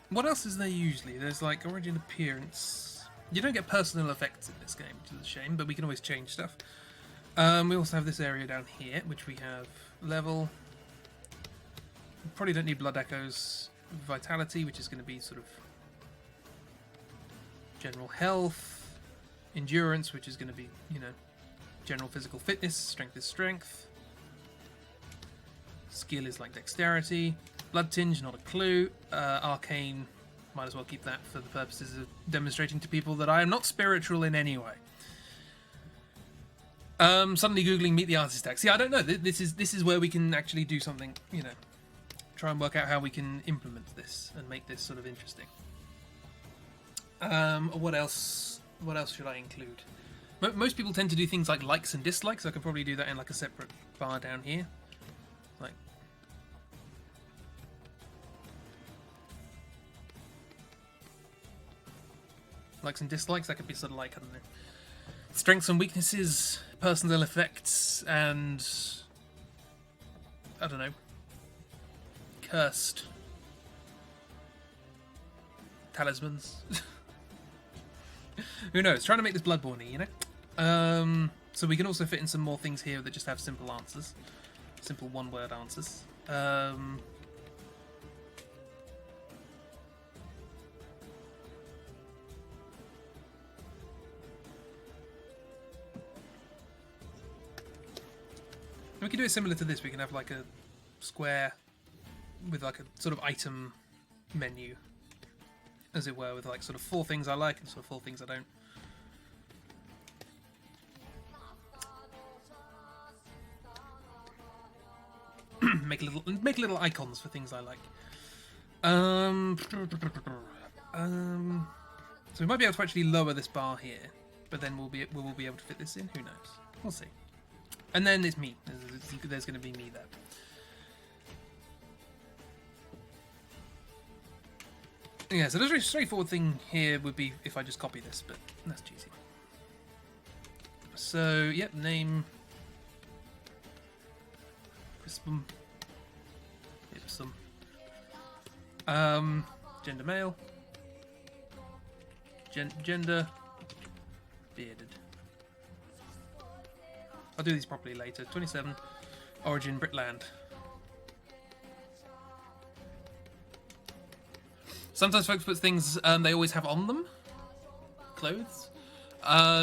What else is there usually? There's like origin, appearance. You don't get personal effects in this game, which is a shame, but we can always change stuff. We also have this area down here, which we have level. We probably don't need blood echoes. Vitality, which is going to be sort of general health. Endurance, which is going to be, you know, general physical fitness. Strength is strength. Skill is like dexterity. Blood tinge, not a clue. Arcane, might as well keep that for the purposes of demonstrating to people that I am not spiritual in any way. Suddenly googling meet the artist tag. See, I don't know. This is where we can actually do something, you know, try and work out how we can implement this and make this sort of interesting. What else? What else should I include? Most people tend to do things like likes and dislikes. I could probably do that in like a separate bar down here. Like, likes and dislikes. That could be sort of like, I don't know, strengths and weaknesses, personal effects, and I don't know, cursed talismans. Who knows? Trying to make this Bloodborne-y, you know? So we can also fit in some more things here that just have simple answers. Simple one-word answers. We can do it similar to this. We can have like a square with like a sort of item menu, as it were, with like sort of 4 things I like and sort of 4 things I don't. make little icons for things I like. So we might be able to actually lower this bar here, but then we'll be able to fit this in. Who knows? We'll see. And then it's me. There's going to be me there. Yeah, so the very straightforward thing here would be if I just copy this, but that's cheesy. So, yep, name. Crispum. Ipsum. Gender male. Gender. Bearded. I'll do these properly later. 27. Origin, Britland. Sometimes folks put things they always have on them. Clothes.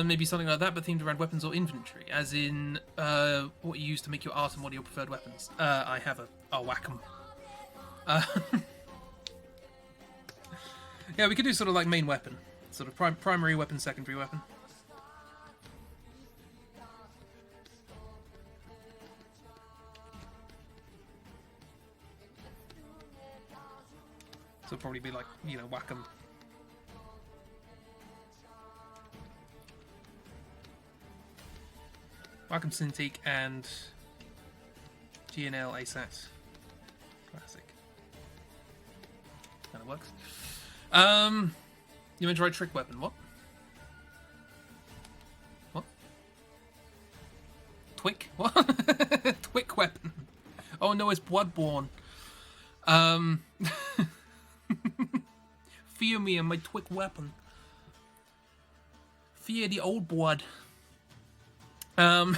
Maybe something like that, but themed around weapons or inventory. As in, what you use to make your art and what are your preferred weapons. I have a whack-em. Yeah, we could do sort of like main weapon. Sort of primary weapon, secondary weapon. So it'll probably be like, you know, whack 'em. Whack 'em Cintiq and GNL ASAT Classic. Kind of works. You meant to write trick weapon, what? What? Twick? What? Twick weapon. Oh no, it's Bloodborne. Fear me and my twick weapon. Fear the old blood. Oh,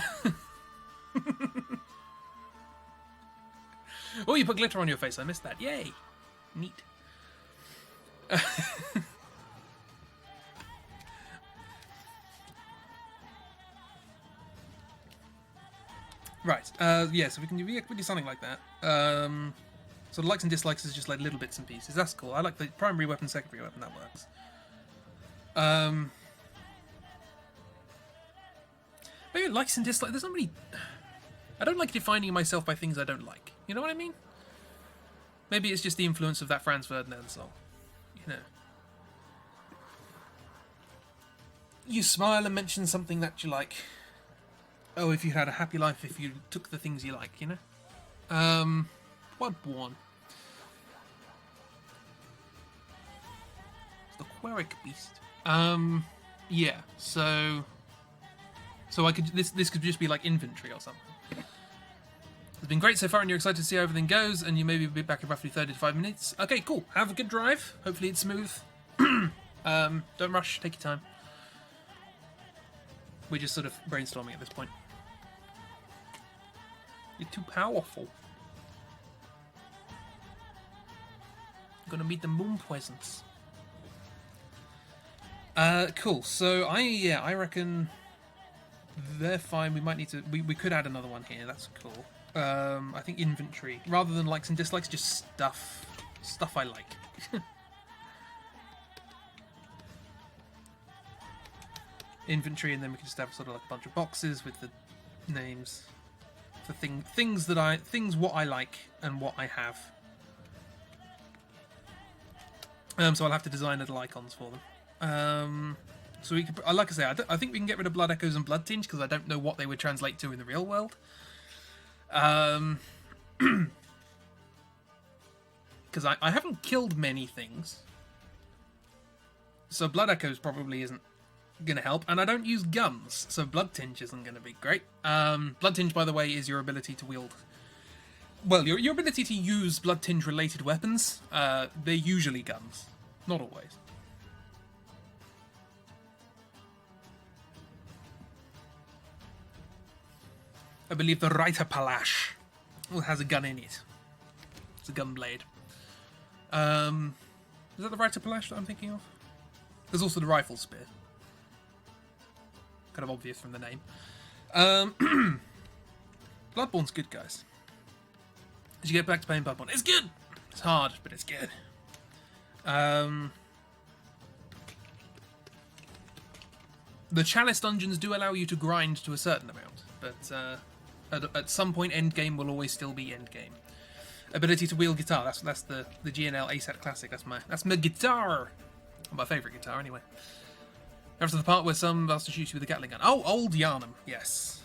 you put glitter on your face. I missed that. Yay. Neat. Right. Yeah, so we can do something like that. So the likes and dislikes is just like little bits and pieces. That's cool. I like the primary weapon, secondary weapon. That works. Maybe likes and dislikes. There's not really. I don't like defining myself by things I don't like. You know what I mean? Maybe it's just the influence of that Franz Ferdinand song. You know. You smile and mention something that you like. Oh, if you had a happy life, if you took the things you like, you know? Bloodborne. It's the Queric Beast. Yeah, so I could this could just be like inventory or something. It's been great so far, and you're excited to see how everything goes, and you maybe be back in roughly 30 to 5 minutes. Okay, cool. Have a good drive. Hopefully it's smooth. Don't rush. Take your time. We're just sort of brainstorming at this point. You're too powerful. You're gonna meet the moon presence. Cool. So I reckon they're fine. We might need to. We could add another one here. That's cool. I think inventory rather than likes and dislikes, just stuff I like. Inventory, and then we can just have sort of like a bunch of boxes with the names for things what I like and what I have. So I'll have to design little icons for them. So we could, like I say, I think we can get rid of Blood Echoes and Blood Tinge because I don't know what they would translate to in the real world. Because I haven't killed many things, so Blood Echoes probably isn't gonna help, and I don't use guns, so Blood Tinge isn't gonna be great. Blood Tinge, by the way, is your ability to wield. Well, your ability to use Blood Tinge related weapons. They're usually guns, not always. I believe the Reiter Palash has a gun in it. It's a gun blade. Is that the Reiter Palash that I'm thinking of? There's also the Rifle Spear. Kind of obvious from the name. Bloodborne's good, guys. Did you get back to playing Bloodborne? It's good! It's hard, but it's good. The Chalice dungeons do allow you to grind to a certain amount, but at some point endgame will always still be endgame. Ability to wield guitar, that's the GNL ASAT Classic, that's my guitar! My favourite guitar, anyway. After the part where some bastard shoots you with a Gatling gun. Oh, Old Yarnum, yes.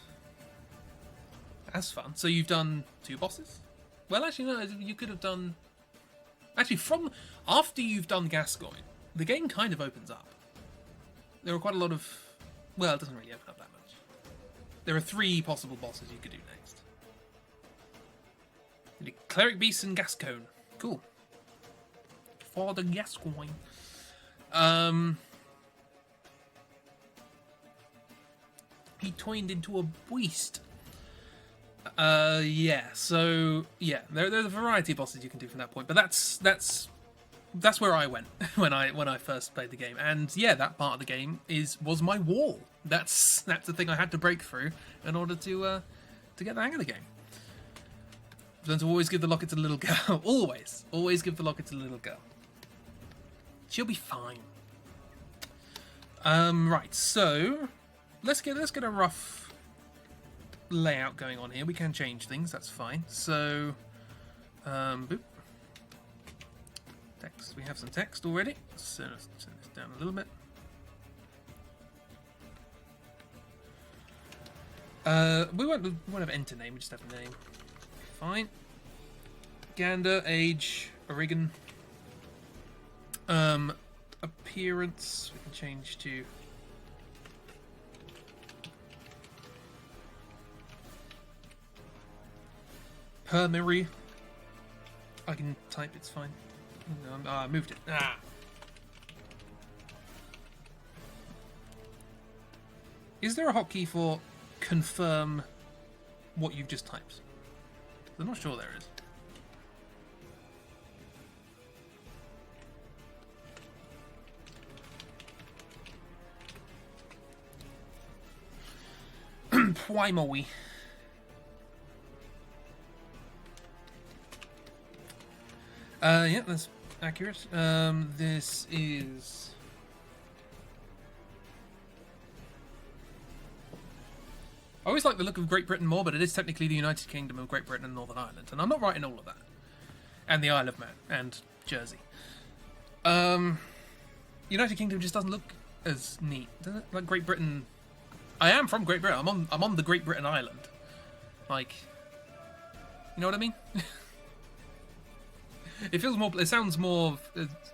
That's fun. So you've done 2 bosses? Well, actually, no, you could have done... Actually, from after you've done Gascoigne, the game kind of opens up. There are quite a lot of... Well, it doesn't really open up that much. There are 3 possible bosses you could do next. You did Cleric Beast and Gascoigne. Cool. For the Gascoigne. He turned into a beast. Yeah. So yeah, there's a variety of bosses you can do from that point, but that's where I went when I first played the game, and yeah, that part of the game was my wall. That's the thing I had to break through in order to get the hang of the game. Then to always give the locket to the little girl. always give the locket to the little girl. She'll be fine. Right. So let's get a rough layout going on here. We can change things. That's fine. So, boop. Text. We have some text already. So let's turn this down a little bit. We won't have enter name. We just have a name. Fine. Gander, age, Oregon. Appearance. We can change to. Permery. I can type. It's fine. No, I moved it. Ah. Is there a hotkey for confirm what you've just typed? I'm not sure there is. Primary. Yeah, that's accurate. This is... I always like the look of Great Britain more, but it is technically the United Kingdom of Great Britain and Northern Ireland, and I'm not writing all of that. And the Isle of Man, and Jersey. United Kingdom just doesn't look as neat, does it? Like Great Britain... I am from Great Britain. I'm on the Great Britain Island. Like... You know what I mean? It feels more... It sounds more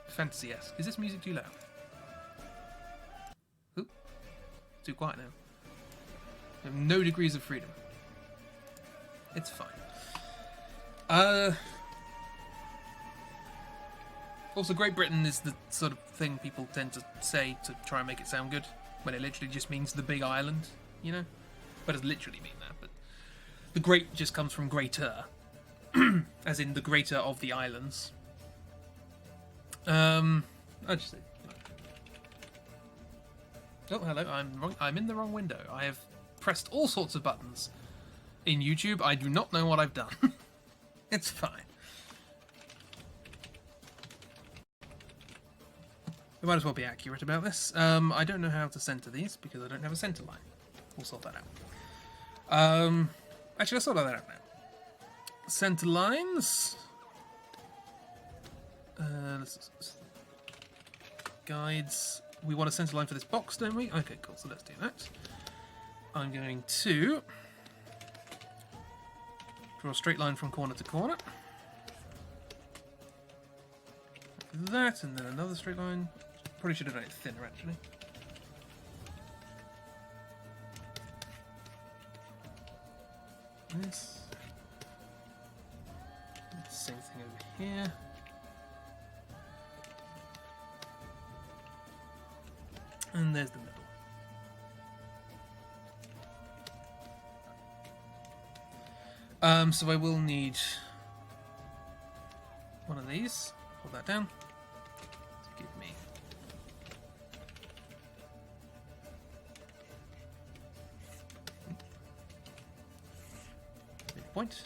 fantasy-esque. Is this music too loud? Oop. Too quiet now. I have no degrees of freedom. It's fine. Also, Great Britain is the sort of thing people tend to say to try and make it sound good, when it literally just means the big island, you know? But it doesn't literally mean that, but... The great just comes from greater. As in the greater of the islands. I just say... Oh, hello, I'm in the wrong window. I have pressed all sorts of buttons in YouTube. I do not know what I've done. It's fine. We might as well be accurate about this. I don't know how to center these because I don't have a center line. We'll sort that out. Actually, let's sort that out now. Center lines. Guides. We want a center line for this box, don't we? Okay, cool. So let's do that. I'm going to draw a straight line from corner to corner. Like that, and then another straight line. Probably should have done it thinner, actually. This. Same thing over here. And there's the middle. So I will need one of these. Hold that down. To give me midpoint.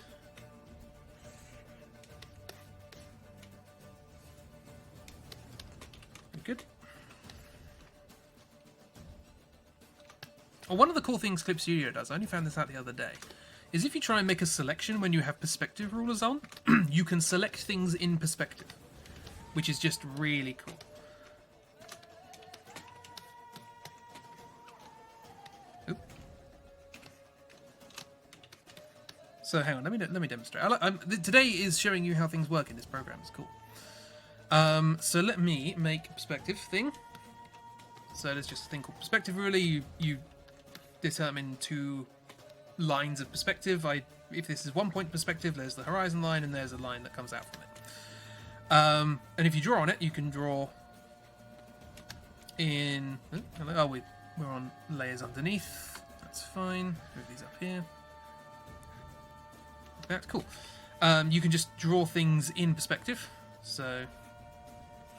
Good. Oh, one of the cool things Clip Studio does, I only found this out the other day, is if you try and make a selection when you have perspective rulers on, you can select things in perspective, which is just really cool. Oop. So hang on, let me demonstrate. Today is showing you how things work in this program. It's cool. So let me make a perspective thing. So there's just a thing called perspective ruler. You determine 2 lines of perspective. If this is 1 point perspective, there's the horizon line and there's a line that comes out from it. And if you draw on it, you can draw in... Oh, we're on layers underneath. That's fine. Move these up here. That's cool. You can just draw things in perspective. So,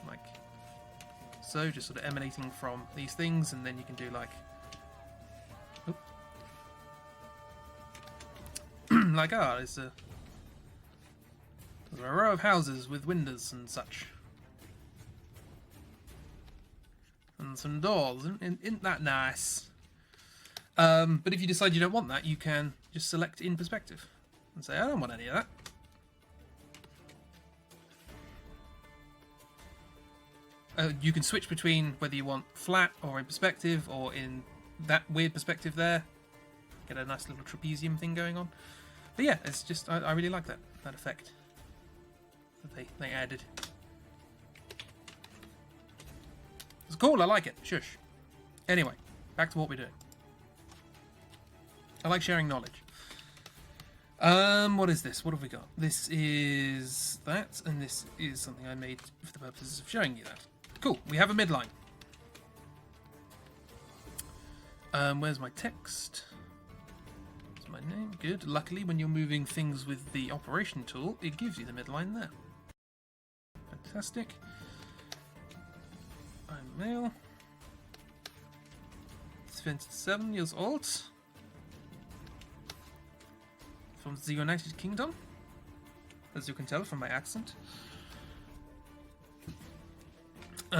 like so, just sort of emanating from these things, and then you can do like... like, there's a row of houses with windows and such. And some doors. Isn't that nice? But if you decide you don't want that, you can just select in perspective and say, I don't want any of that. You can switch between whether you want flat or in perspective or in that weird perspective there. Get a nice little trapezium thing going on. But yeah, it's just, I really like that effect that they added. It's cool, I like it. Shush. Anyway, back to what we're doing. I like sharing knowledge. What is this? What have we got? This is that, and this is something I made for the purposes of showing you that. Cool, we have a midline. Where's my text? That's my name. Good. Luckily, when you're moving things with the operation tool, it gives you the midline there. Fantastic. I'm male. 27 years old. From the United Kingdom, as you can tell from my accent. Give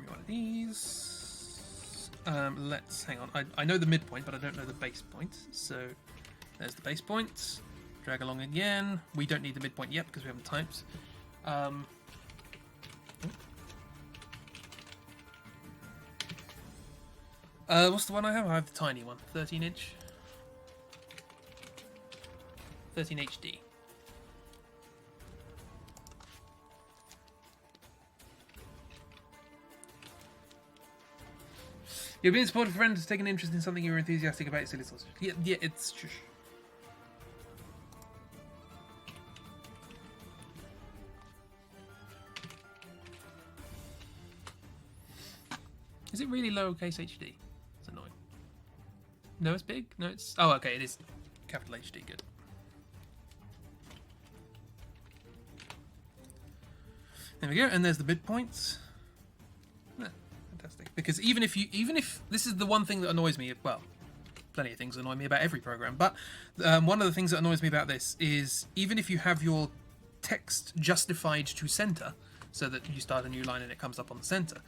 me one of these. Let's hang on. I know the midpoint, but I don't know the base point. So there's the base point. Drag along again. We don't need the midpoint yet because we haven't typed. What's the one I have? I have the tiny one, 13-inch. 13 HD. You're being a supportive friend to take an interest in something you're enthusiastic about. Silly sausage. Yeah, it's shush. Is it really lowercase HD? It's annoying. No, it's big. No, it's... Oh, okay, it is capital HD. Good. There we go, and there's the midpoints. Yeah, fantastic. Because even if this is the one thing that annoys me, well, plenty of things annoy me about every program, but one of the things that annoys me about this is even if you have your text justified to center, so that you start a new line and it comes up on the center,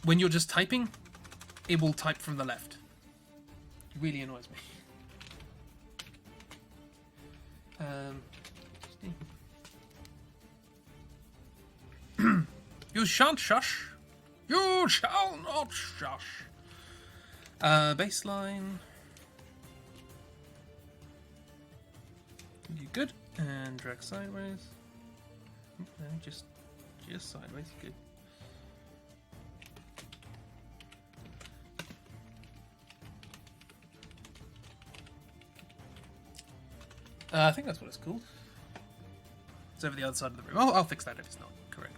when you're just typing, it will type from the left. It really annoys me. You shan't shush. You shall not shush. Baseline. You good? And drag sideways. No, just sideways. Good. I think that's what it's called. It's over the other side of the room. Oh, I'll fix that if it's not correct.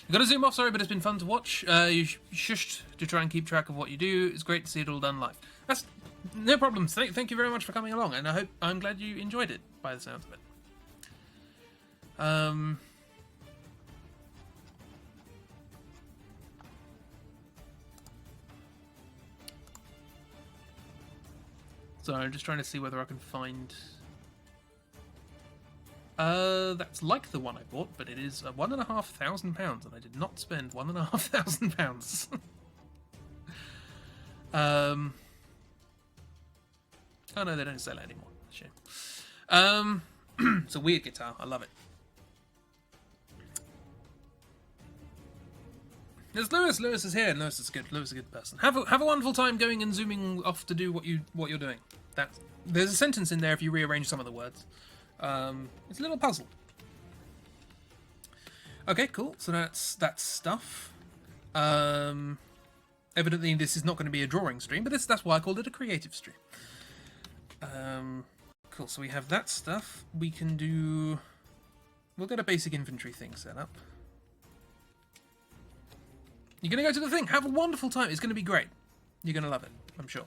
You gotta zoom off, sorry, but it's been fun to watch. You shushed to try and keep track of what you do. It's great to see it all done live. That's no problems. Thank you very much for coming along, and I'm glad you enjoyed it by the sounds of it. So I'm just trying to see whether I can find... that's like the one I bought, but it is £1,500, and I did not spend £1,500. Oh no, they don't sell it anymore. Shame. It's a weird guitar. I love it. There's Lewis. Lewis is here. Lewis is good. Lewis is a good person. Have a wonderful time going and zooming off to do what you're doing. There's a sentence in there if you rearrange some of the words. It's a little puzzle. Okay, cool. So that's stuff. Evidently, this is not going to be a drawing stream, but that's why I called it a creative stream. Cool. So we have that stuff. We can do. We'll get a basic inventory thing set up. You're going to go to the thing. Have a wonderful time. It's going to be great. You're going to love it, I'm sure.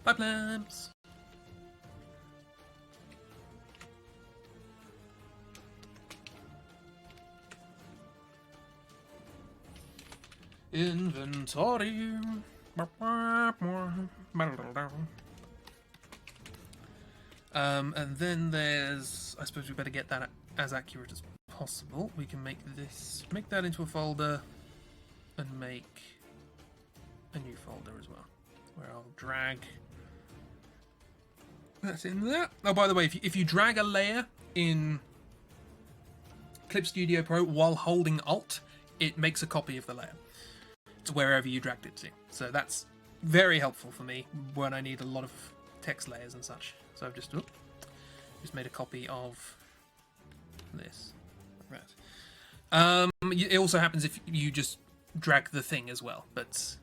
Bye, Plams. Inventory. And then there's... I suppose we better get that as accurate as possible. We can make that into a folder and make a new folder as well, where I'll drag that's in there. Oh, by the way, if you drag a layer in Clip Studio Pro while holding Alt, it makes a copy of the layer to wherever you dragged it to. So that's very helpful for me when I need a lot of text layers and such. So I've just made a copy of this. Right. It also happens if you just drag the thing as well, but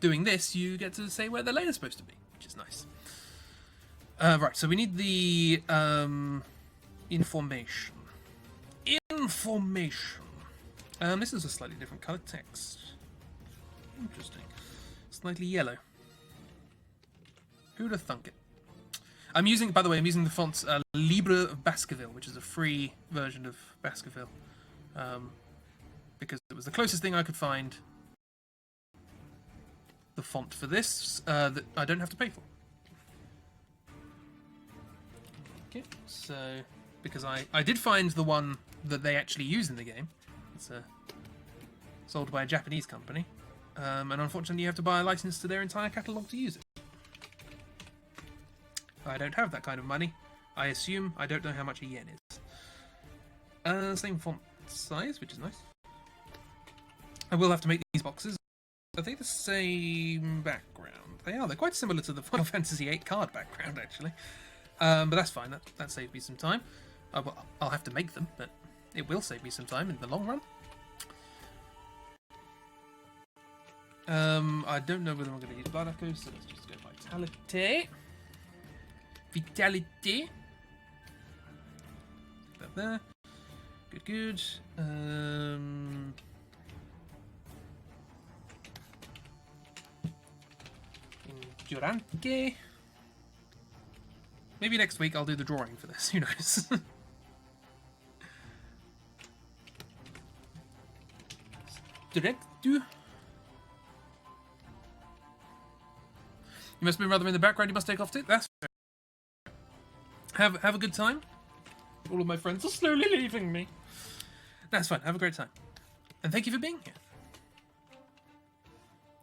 doing this, you get to say where the layer's supposed to be, which is nice. Right, so we need the information. Information. This is a slightly different color text. Interesting. Slightly yellow. Who'd have thunk it? By the way, I'm using the font Libre of Baskerville, which is a free version of Baskerville. Because it was the closest thing I could find the font for this that I don't have to pay for. Okay, so because I did find the one that they actually use in the game. It's sold by a Japanese company, and unfortunately you have to buy a license to their entire catalogue to use it. I don't have that kind of money. I assume I don't know how much a yen is. Same font size, which is nice. I will have to make these boxes. Are they the same background? They are. They're quite similar to the Final Fantasy VIII card background, actually. But that's fine. That saved me some time. Well, I'll have to make them, but it will save me some time in the long run. I don't know whether I'm going to use Blood Echoes, so let's just go Vitality. Vitality. That there. Good, good. Endurante. Maybe next week I'll do the drawing for this. Who knows? Direct. You must be rather in the background. You must take off too. That's fair. Have a good time. All of my friends are slowly leaving me. That's fine. Have a great time. And thank you for being here.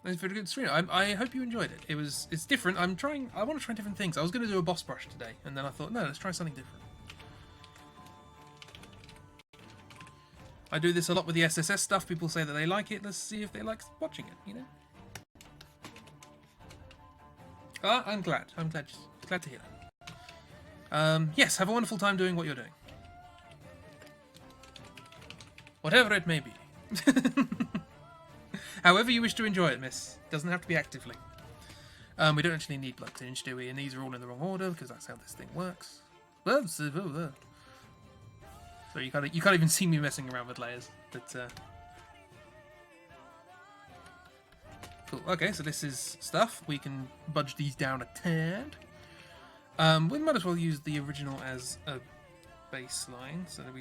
It's a very good stream. I hope you enjoyed it. It's different. I want to try different things. I was going to do a boss brush today, and then I thought, no, let's try something different. I do this a lot with the SSS stuff. People say that they like it. Let's see if they like watching it, you know? I'm glad. I'm glad to hear that. Yes, have a wonderful time doing what you're doing. Whatever it may be. However you wish to enjoy it, miss. Doesn't have to be actively. We don't actually need blood tinge, do we? And these are all in the wrong order, because that's how this thing works. So you can't even see me messing around with layers. But cool. Okay, so this is stuff. We can budge these down a tad. We might as well use the original as a baseline, so that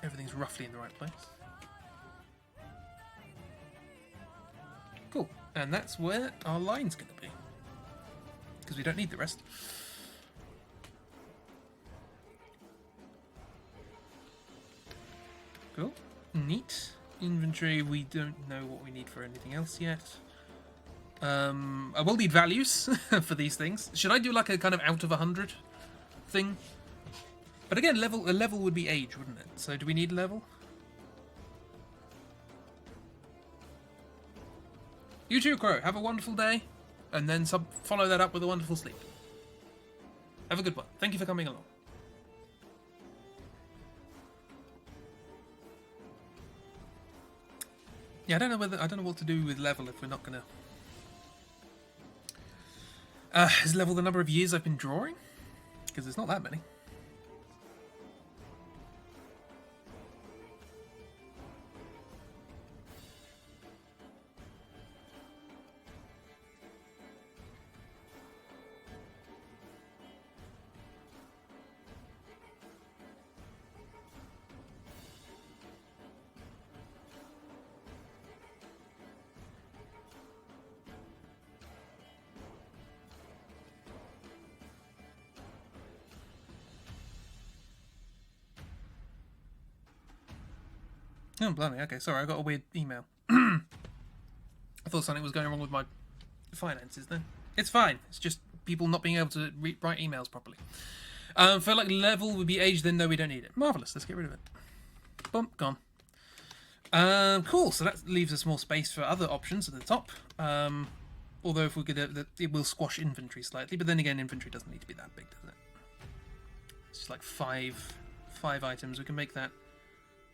everything's roughly in the right place. Cool, and that's where our line's going to be, because we don't need the rest. Cool, neat. Inventory, we don't know what we need for anything else yet. I will need values for these things. Should I do like a kind of out of 100 thing? But again, a level would be age, wouldn't it? So do we need level? You too, Crow. Have a wonderful day. And then follow that up with a wonderful sleep. Have a good one. Thank you for coming along. Yeah, I don't know what to do with level if we're not gonna. Is level the number of years I've been drawing? Because it's not that many. Oh, blimey, okay, sorry, I got a weird email. I thought something was going wrong with my finances then. It's fine, it's just people not being able to write emails properly. For like level would be age, then no, we don't need it. Marvellous, let's get rid of it. Boom, gone. Cool, so that leaves us more space for other options at the top. Although if we could, it will squash inventory slightly, but then again, inventory doesn't need to be that big, does it? It's just like five items, we can make that.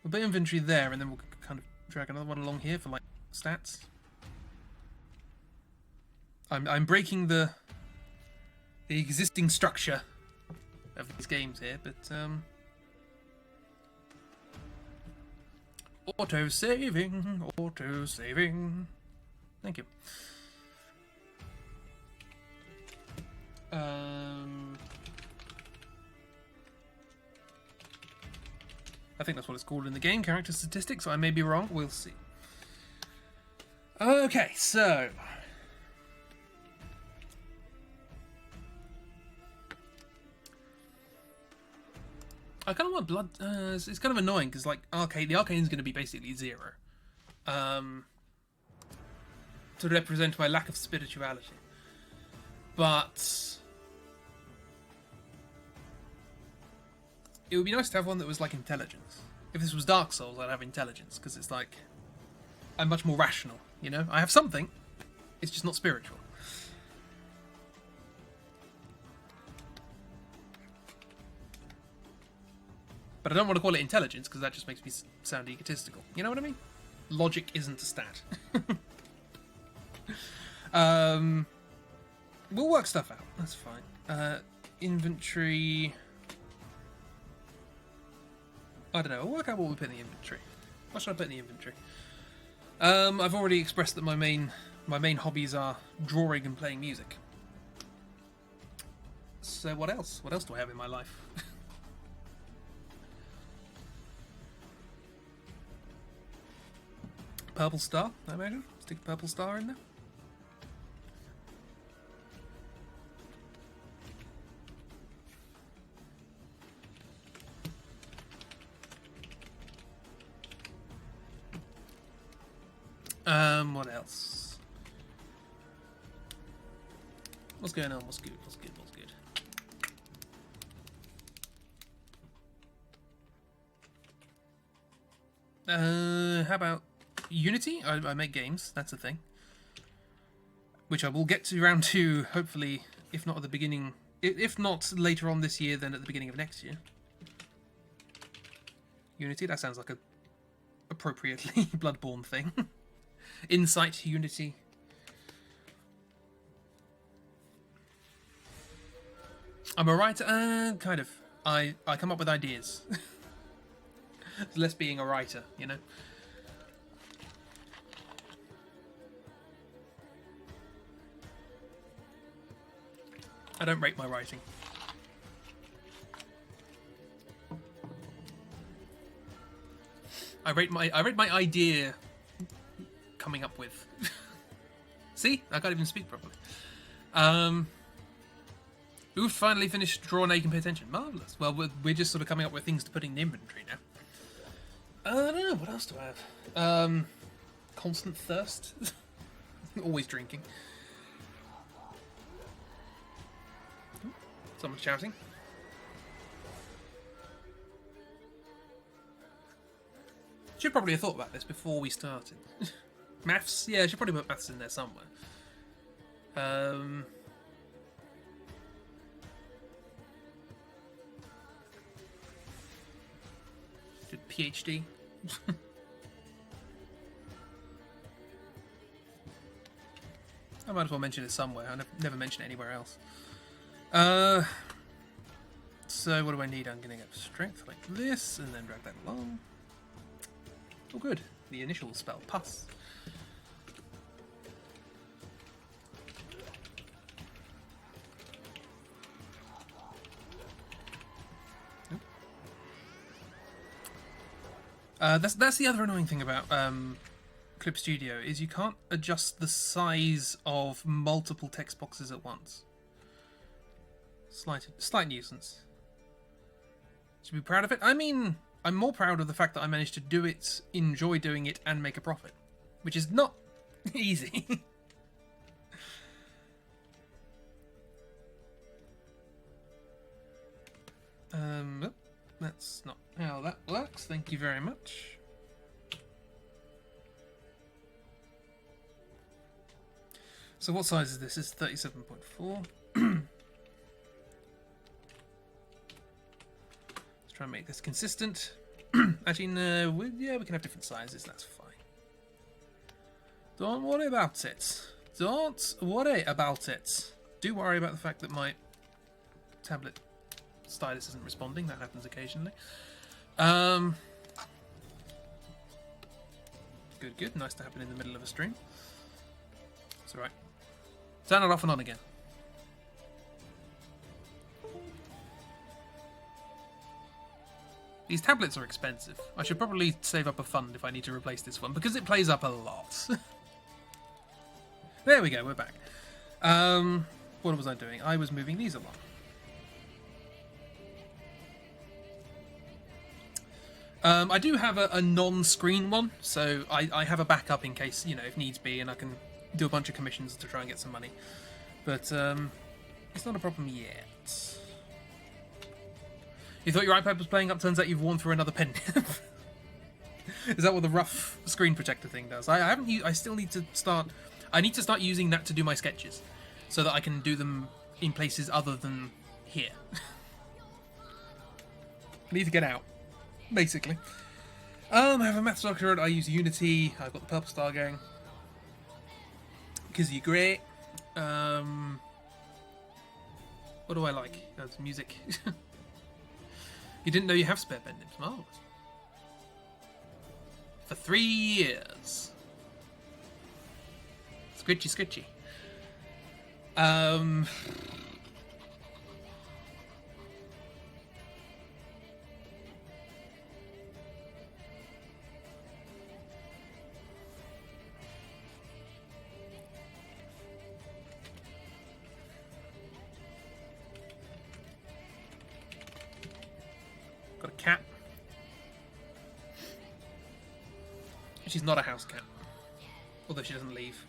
We'll put inventory there, and then we'll kind of drag another one along here for like stats. I'm breaking the existing structure of these games here, but auto saving. Thank you. I think that's what it's called in the game, character statistics. I may be wrong. We'll see. Okay, so I kind of want blood. It's kind of annoying because like the arcane is going to be basically 0, to represent my lack of spirituality. But it would be nice to have one that was like intelligence. If this was Dark Souls, I'd have intelligence because it's like I'm much more rational. You know, I have something. It's just not spiritual. But I don't want to call it intelligence because that just makes me sound egotistical. You know what I mean? Logic isn't a stat. We'll work stuff out. That's fine. Inventory. I don't know. I'll work out what we put in the inventory. What should I put in the inventory? I've already expressed that my main hobbies are drawing and playing music. So what else? What else do I have in my life? Purple star, I imagine. Stick the purple star in there. What else? What's going on? What's good? What's good? What's good? How about Unity? I make games. That's a thing. Which I will get to round 2, hopefully, if not at the beginning, if not later on this year, then at the beginning of next year. Unity, that sounds like a appropriately Bloodborne thing. Insight, Unity. I'm a writer, kind of. I come up with ideas. It's less being a writer, you know. I don't rate my writing. I rate my idea coming up with. See? I can't even speak properly. We've finally finished Draw Now You Can Pay Attention. Marvellous. Well, we're just sort of coming up with things to put in the inventory now. I don't know, what else do I have? Constant thirst. Always drinking. Someone's shouting. Should probably have thought about this before we started. Maths? Yeah, I should probably put maths in there somewhere. Did PhD? I might as well mention it somewhere. I never mention it anywhere else. So what do I need? I'm going to get strength like this, and then drag that along. Oh, good. The initial spell, pus. That's the other annoying thing about Clip Studio is you can't adjust the size of multiple text boxes at once. Slight nuisance. Should be proud of it. I mean, I'm more proud of the fact that I managed to do it, enjoy doing it, and make a profit, which is not easy. Nope, that's not how that works. Thank you very much. So what size is this? It's 37.4. Try and make this consistent. Actually, no. We can have different sizes. That's fine. Don't worry about it. Don't worry about it. Do worry about the fact that my tablet stylus isn't responding. That happens occasionally. Good. Nice to happen in the middle of a stream. It's alright. Turn it off and on again. These tablets are expensive. I should probably save up a fund if I need to replace this one, because it plays up a lot. There we go, we're back. What was I doing? I was moving these along. I do have a non-screen one, so I have a backup in case, if needs be, and I can do a bunch of commissions to try and get some money. But it's not a problem yet. You thought your iPad was playing up, turns out you've worn through another pen nib. Is that what the rough screen protector thing does? I still need to start... I need to start using that to do my sketches, so that I can do them in places other than here. I need to get out, basically. I have a maths doctorate, I use Unity, I've got the Purple Star going. Because you're great. What do I like? That's music. You didn't know you have spare pen nibs. Marvelous. For 3 years. Scritchy. Got a cat. She's not a house cat. Although she doesn't leave.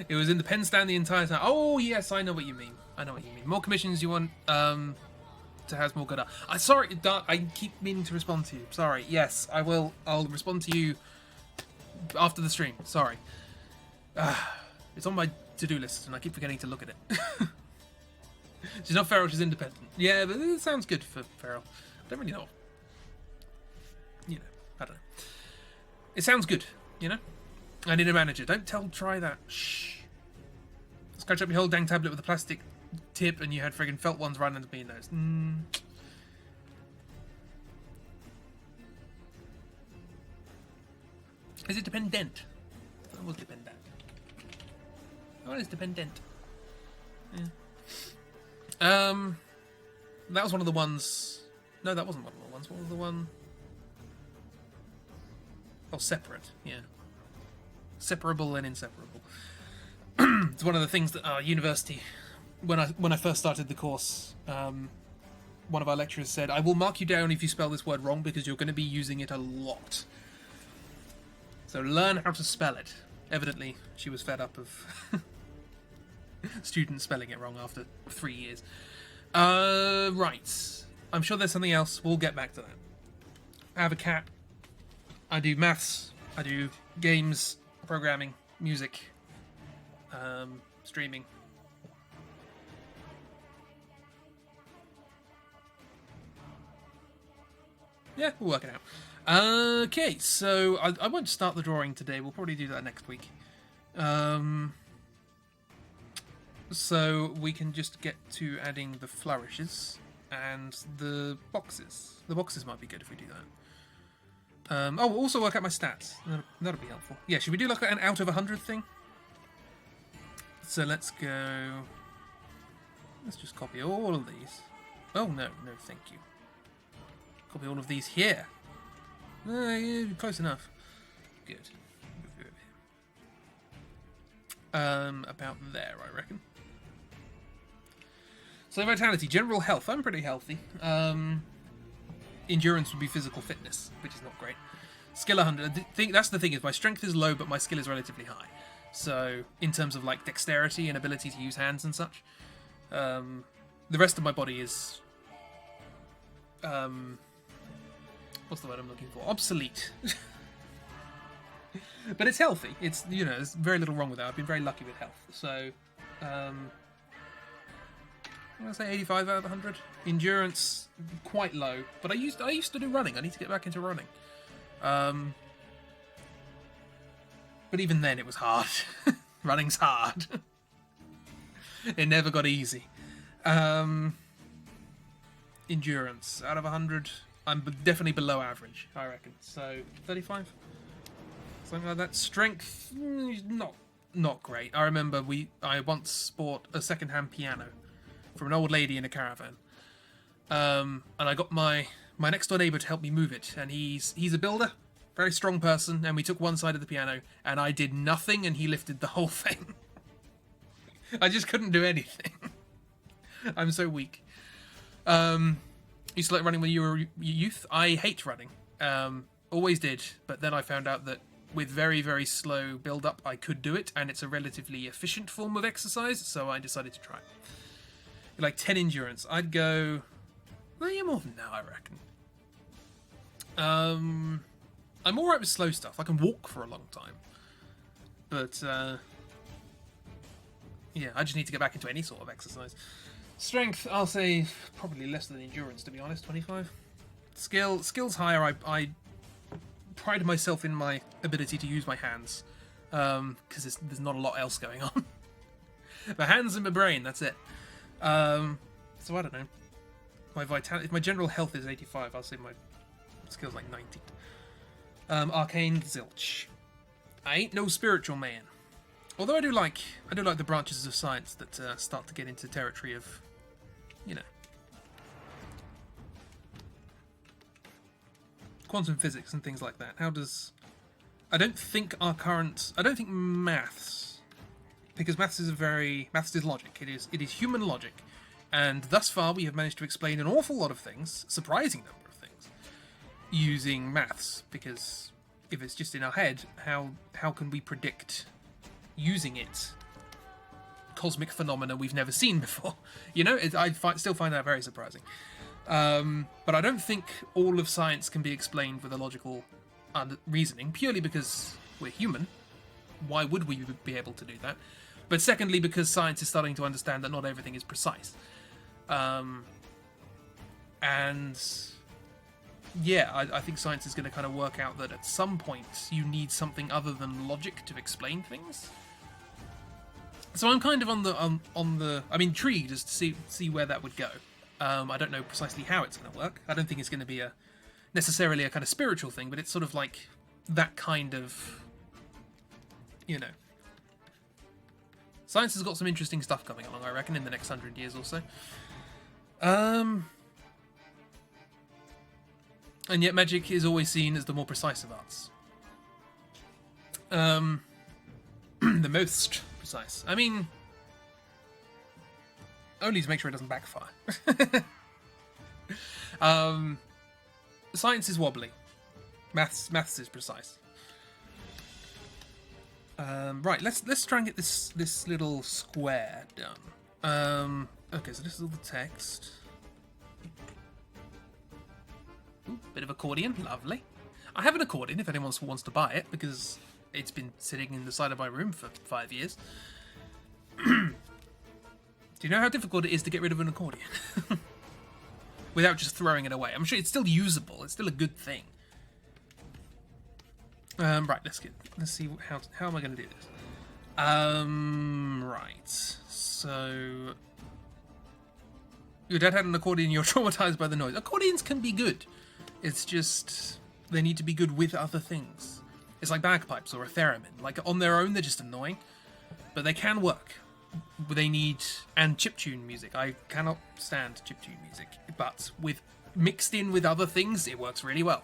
It was in the pen stand the entire time. Oh, yes, I know what you mean. More commissions you want to have more good art. Sorry, I keep meaning to respond to you. Sorry. Yes, I will. I'll respond to you after the stream. Sorry. It's on my to-do list, and I keep forgetting to look at it. She's not feral, she's independent. Yeah, but it sounds good for feral. I don't really know. I don't know. It sounds good, I need a manager. Don't try that. Shh. Scratch up your whole dang tablet with a plastic tip and you had friggin' felt ones right under me in those. Is it dependent? I was dependent. Oh, it's dependent. Yeah. That was one of the ones... No, that wasn't one of the ones. What was the one? Oh, separate. Yeah. Separable and inseparable. It's one of the things that our university, when I first started the course, one of our lecturers said, I will mark you down if you spell this word wrong because you're going to be using it a lot. So learn how to spell it. Evidently, she was fed up of students spelling it wrong after 3 years. Right. I'm sure there's something else. We'll get back to that. I have a cat. I do maths. I do games, programming, music, streaming. Yeah, we'll work it out. Okay, so I won't start the drawing today. We'll probably do that next week. So we can just get to adding the flourishes and the boxes. The boxes might be good if we do that. We'll also work out my stats. That'll be helpful. Yeah, should we do like an out of 100 thing? So let's go... Let's just copy all of these. Oh, no, thank you. Copy all of these here. Yeah, close enough. Good. About there, I reckon. So vitality, general health. I'm pretty healthy. Endurance would be physical fitness, which is not great. Skill 100. That's the thing is my strength is low, but my skill is relatively high. So in terms of like dexterity and ability to use hands and such, the rest of my body is what's the word I'm looking for? Obsolete. But it's healthy. It's, you know, there's very little wrong with that. I've been very lucky with health. So, I'm gonna say 85 out of 100. Endurance quite low, but I used to do running. I need to get back into running. But even then, it was hard. Running's hard. It never got easy. Endurance out of 100. I'm definitely below average, I reckon. So 35, something like that. Strength, not great. I remember I once bought a second-hand piano from an old lady in a caravan, and I got my next door neighbour to help me move it. And he's a builder, very strong person, and we took one side of the piano, and I did nothing, and he lifted the whole thing. I just couldn't do anything. I'm so weak. Used to like running when you were a youth. I hate running. Always did, but then I found out that with very, very slow build-up, I could do it, and it's a relatively efficient form of exercise, so I decided to try it. Like 10 endurance. I'd go... Well, yeah, more than that, I reckon. I'm alright with slow stuff. I can walk for a long time. But, yeah, I just need to get back into any sort of exercise. Strength, I'll say probably less than endurance, to be honest, 25. Skills higher, I pride myself in my ability to use my hands, because there's not a lot else going on. My hands and my brain, that's it. So I don't know. My vitality, if my general health is 85, I'll say my skills like 90. Arcane, zilch. I ain't no spiritual man. Although I do like the branches of science that start to get into territory of, you know, quantum physics and things like that. I don't think maths, because maths is logic. It is human logic, and thus far we have managed to explain an awful lot of things, surprising number of things, using maths. Because if it's just in our head, how can we predict using it cosmic phenomena we've never seen before? You know, still find that very surprising. But I don't think all of science can be explained with a logical reasoning, purely because we're human. Why would we be able to do that? But secondly, because science is starting to understand that not everything is precise. And yeah, I think science is going to kind of work out that at some point you need something other than logic to explain things. So I'm kind of I'm intrigued as to see where that would go. I don't know precisely how it's going to work. I don't think it's going to be necessarily a kind of spiritual thing, but it's sort of like that kind of, you know. Science has got some interesting stuff coming along, I reckon, in the next 100 years or so. And yet magic is always seen as the more precise of arts. The most precise. I mean, only to make sure it doesn't backfire. Science is wobbly. Maths is precise. Right, let's try and get this little square done. Okay, so this is all the text. Ooh, bit of accordion, lovely. I have an accordion if anyone wants to buy it, because it's been sitting in the side of my room for 5 years. Do you know how difficult it is to get rid of an accordion? Without just throwing it away. I'm sure it's still usable, it's still a good thing. Right, let's see how am I going to do this? Right, so your dad had an accordion, you're traumatized by the noise. Accordions can be good. It's just they need to be good with other things. It's like bagpipes or a theremin. Like on their own, they're just annoying, but they can work. They need and chiptune music. I cannot stand chiptune music, but with mixed in with other things, it works really well.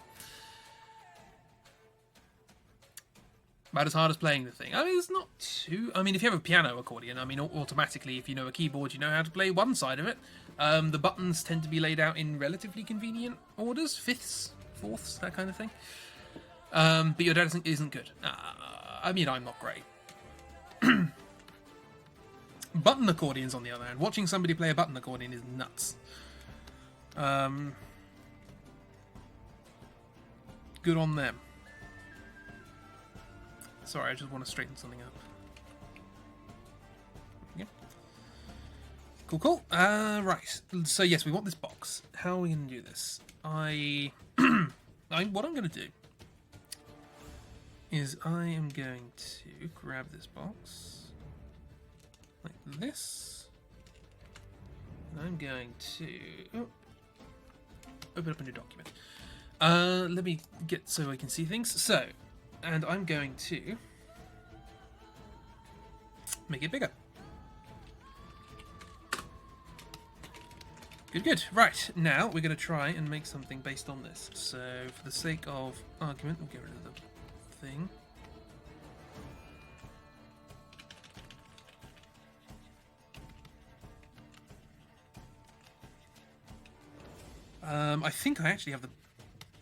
About as hard as playing the thing. I mean, it's not too... I mean, if you have a piano accordion, I mean, automatically, if you know a keyboard, you know how to play one side of it. The buttons tend to be laid out in relatively convenient orders. Fifths, fourths, that kind of thing. But your dad isn't good. I mean, I'm not great. Button accordions, on the other hand. Watching somebody play a button accordion is nuts. Good on them. Sorry, I just want to straighten something up. Yeah. Cool. Right. So yes, we want this box. How are we going to do this? What I'm going to do is I am going to grab this box like this. And I'm going to open up a new document. Let me get so I can see things. So. And I'm going to make it bigger. Good. Right, now we're going to try and make something based on this. So, for the sake of argument, we'll get rid of the thing. I think I actually have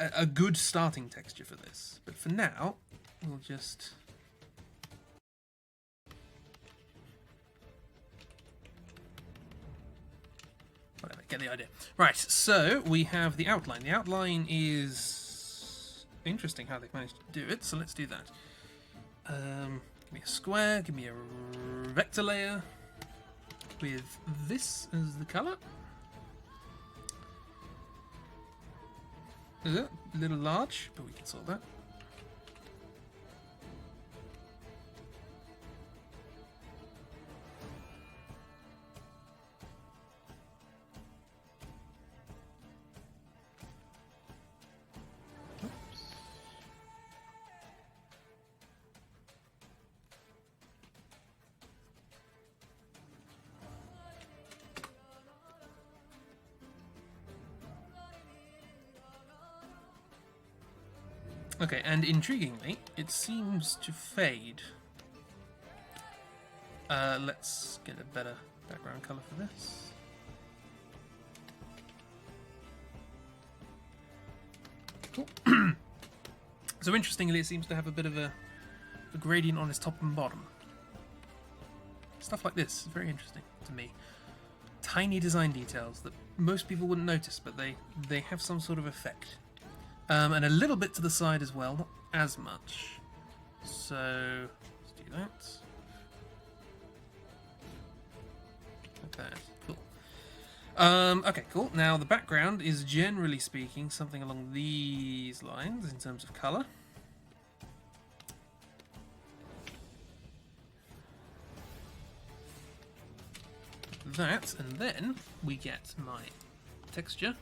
a good starting texture for this. But for now, we'll just... whatever, get the idea. Right, so we have the outline. The outline is interesting how they've managed to do it, so let's do that. Give me a square, give me a vector layer with this as the colour. Is it a little large? But we can sort that. Oops. Okay, and intriguingly, it seems to fade. Let's get a better background colour for this. Cool. So interestingly, it seems to have a bit of a gradient on its top and bottom. Stuff like this is very interesting to me. Tiny design details that most people wouldn't notice, but they have some sort of effect. And a little bit to the side as well, not as much. So, let's do that. Like that. Cool. Okay, cool. Now, the background is, generally speaking, something along these lines in terms of colour. That, and then we get my texture.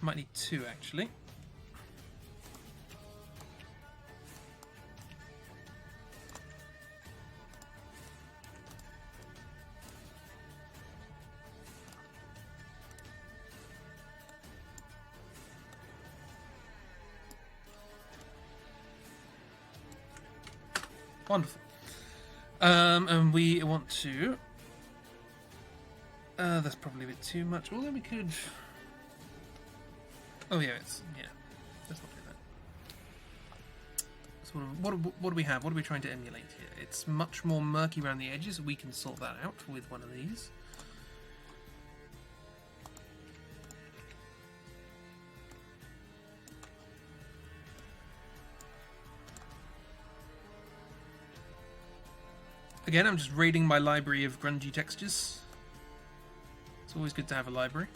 Might need two, actually. Wonderful. And we want to... that's probably a bit too much. Although we could... Oh yeah, that's not So what do we have? What are we trying to emulate here? It's much more murky around the edges. We can sort that out with one of these. Again, I'm just raiding my library of grungy textures. It's always good to have a library.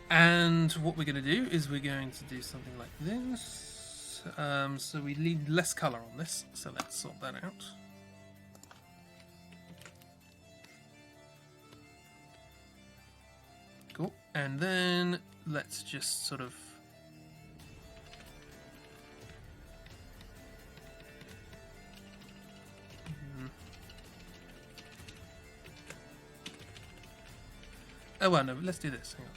And what we're going to do is we're going to do something like this. So we need less colour on this, so let's sort that out. Cool. And then let's just sort of... Oh well, no, but let's do this. Hang on.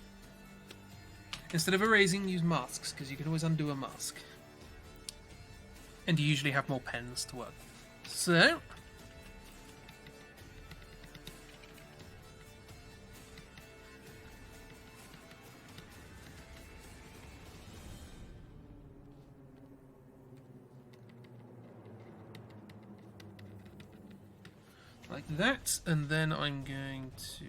Instead of erasing, use masks, because you can always undo a mask. And you usually have more pens to work. So... like that, and then I'm going to...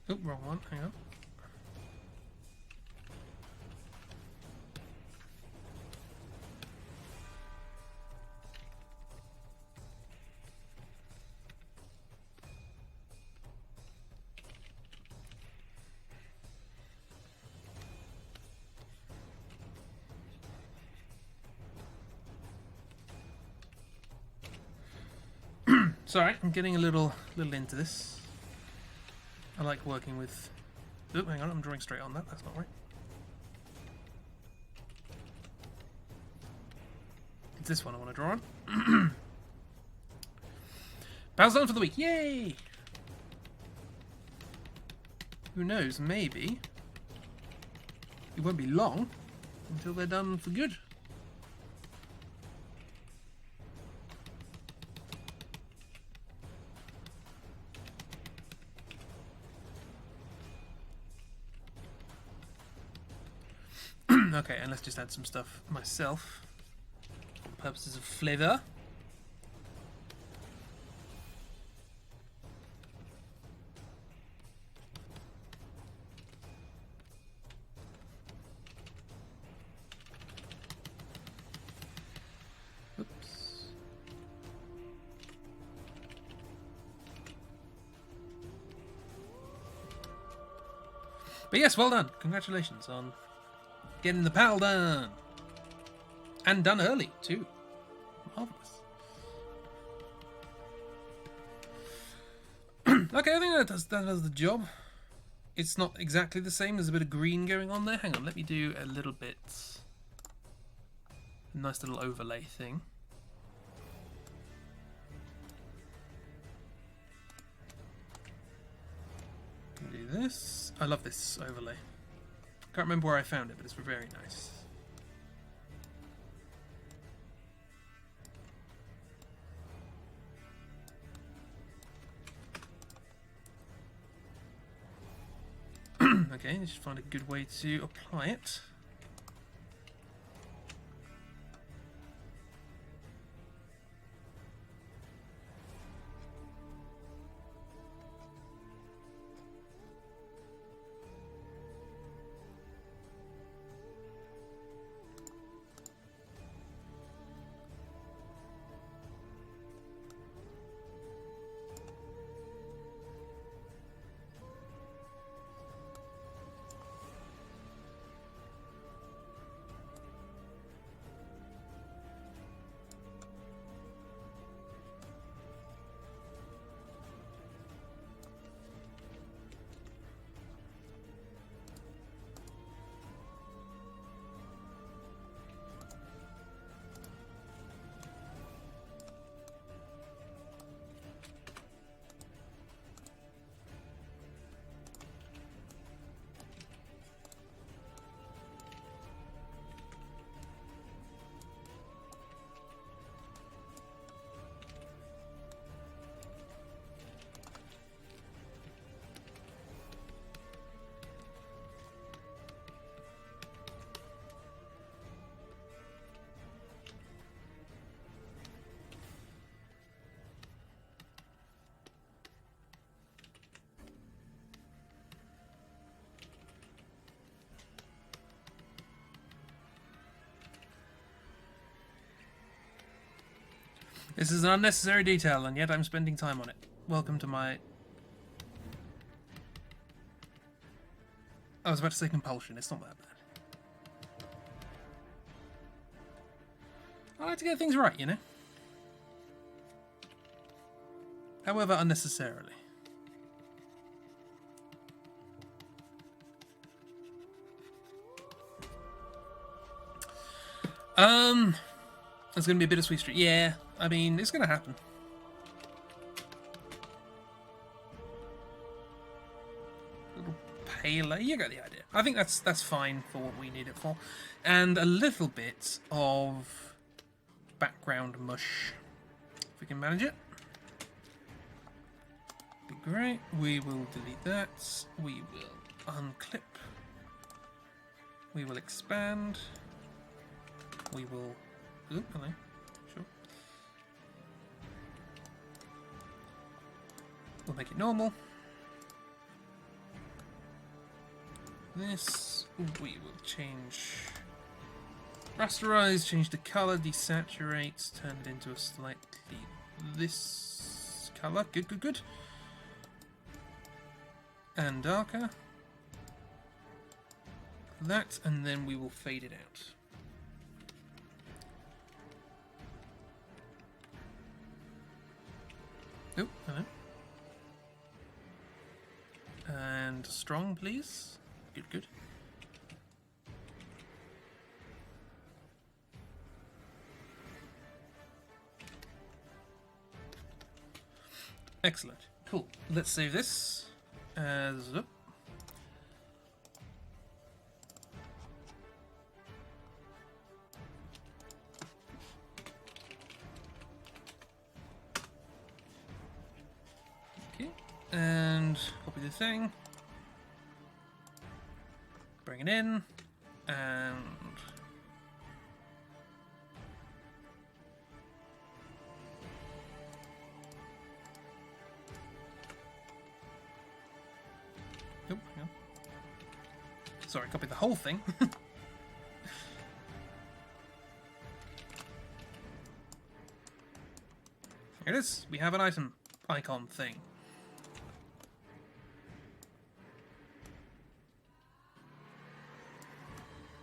Oh, wrong one, hang on. Sorry, I'm getting a little into this. I like working with... Oh, hang on, I'm drawing straight on that. That's not right. It's this one I want to draw on. Bow's done for the week. Yay! Who knows, maybe it won't be long until they're done for good. Okay, and let's just add some stuff myself for purposes of flavour. Oops. But yes, well done. Congratulations on getting the PAL done. And done early, too. Marvellous. Okay, I think that does the job. It's not exactly the same. There's a bit of green going on there. Hang on, let me do a little bit... a nice little overlay thing. Do this. I love this overlay. Can't remember where I found it, but it's very nice. Okay, just find a good way to apply it. This is an unnecessary detail, and yet I'm spending time on it. Welcome to my... I was about to say compulsion. It's not that bad. I like to get things right, you know? However, unnecessarily. It's going to be a bittersweet street. Yeah, I mean, it's going to happen. A little paler. You get the idea. I think that's fine for what we need it for. And a little bit of background mush. If we can manage it. Be great. We will delete that. We will unclip. We will expand. We will... Ooh, hello. Sure. We'll make it normal. This we will change. Rasterize, change the color, desaturate, turn it into a slightly this color. Good, good, good. And darker. That, and then we will fade it out. Oh, hello. And strong, please. Good, good. Excellent. Cool. Let's save this as... Oh. And copy the thing, bring it in, and oh, hang on. Sorry, copy the whole thing. Here it is. We have an item icon thing.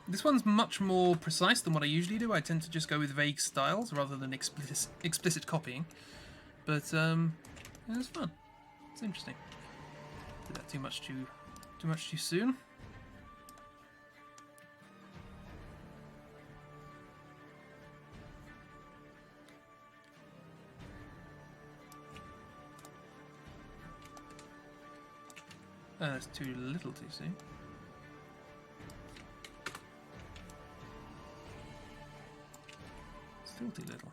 This one's much more precise than what I usually do. I tend to just go with vague styles rather than explicit copying. But yeah, it's fun. It's interesting. Did that too much too soon? That's too little too soon. Still too little.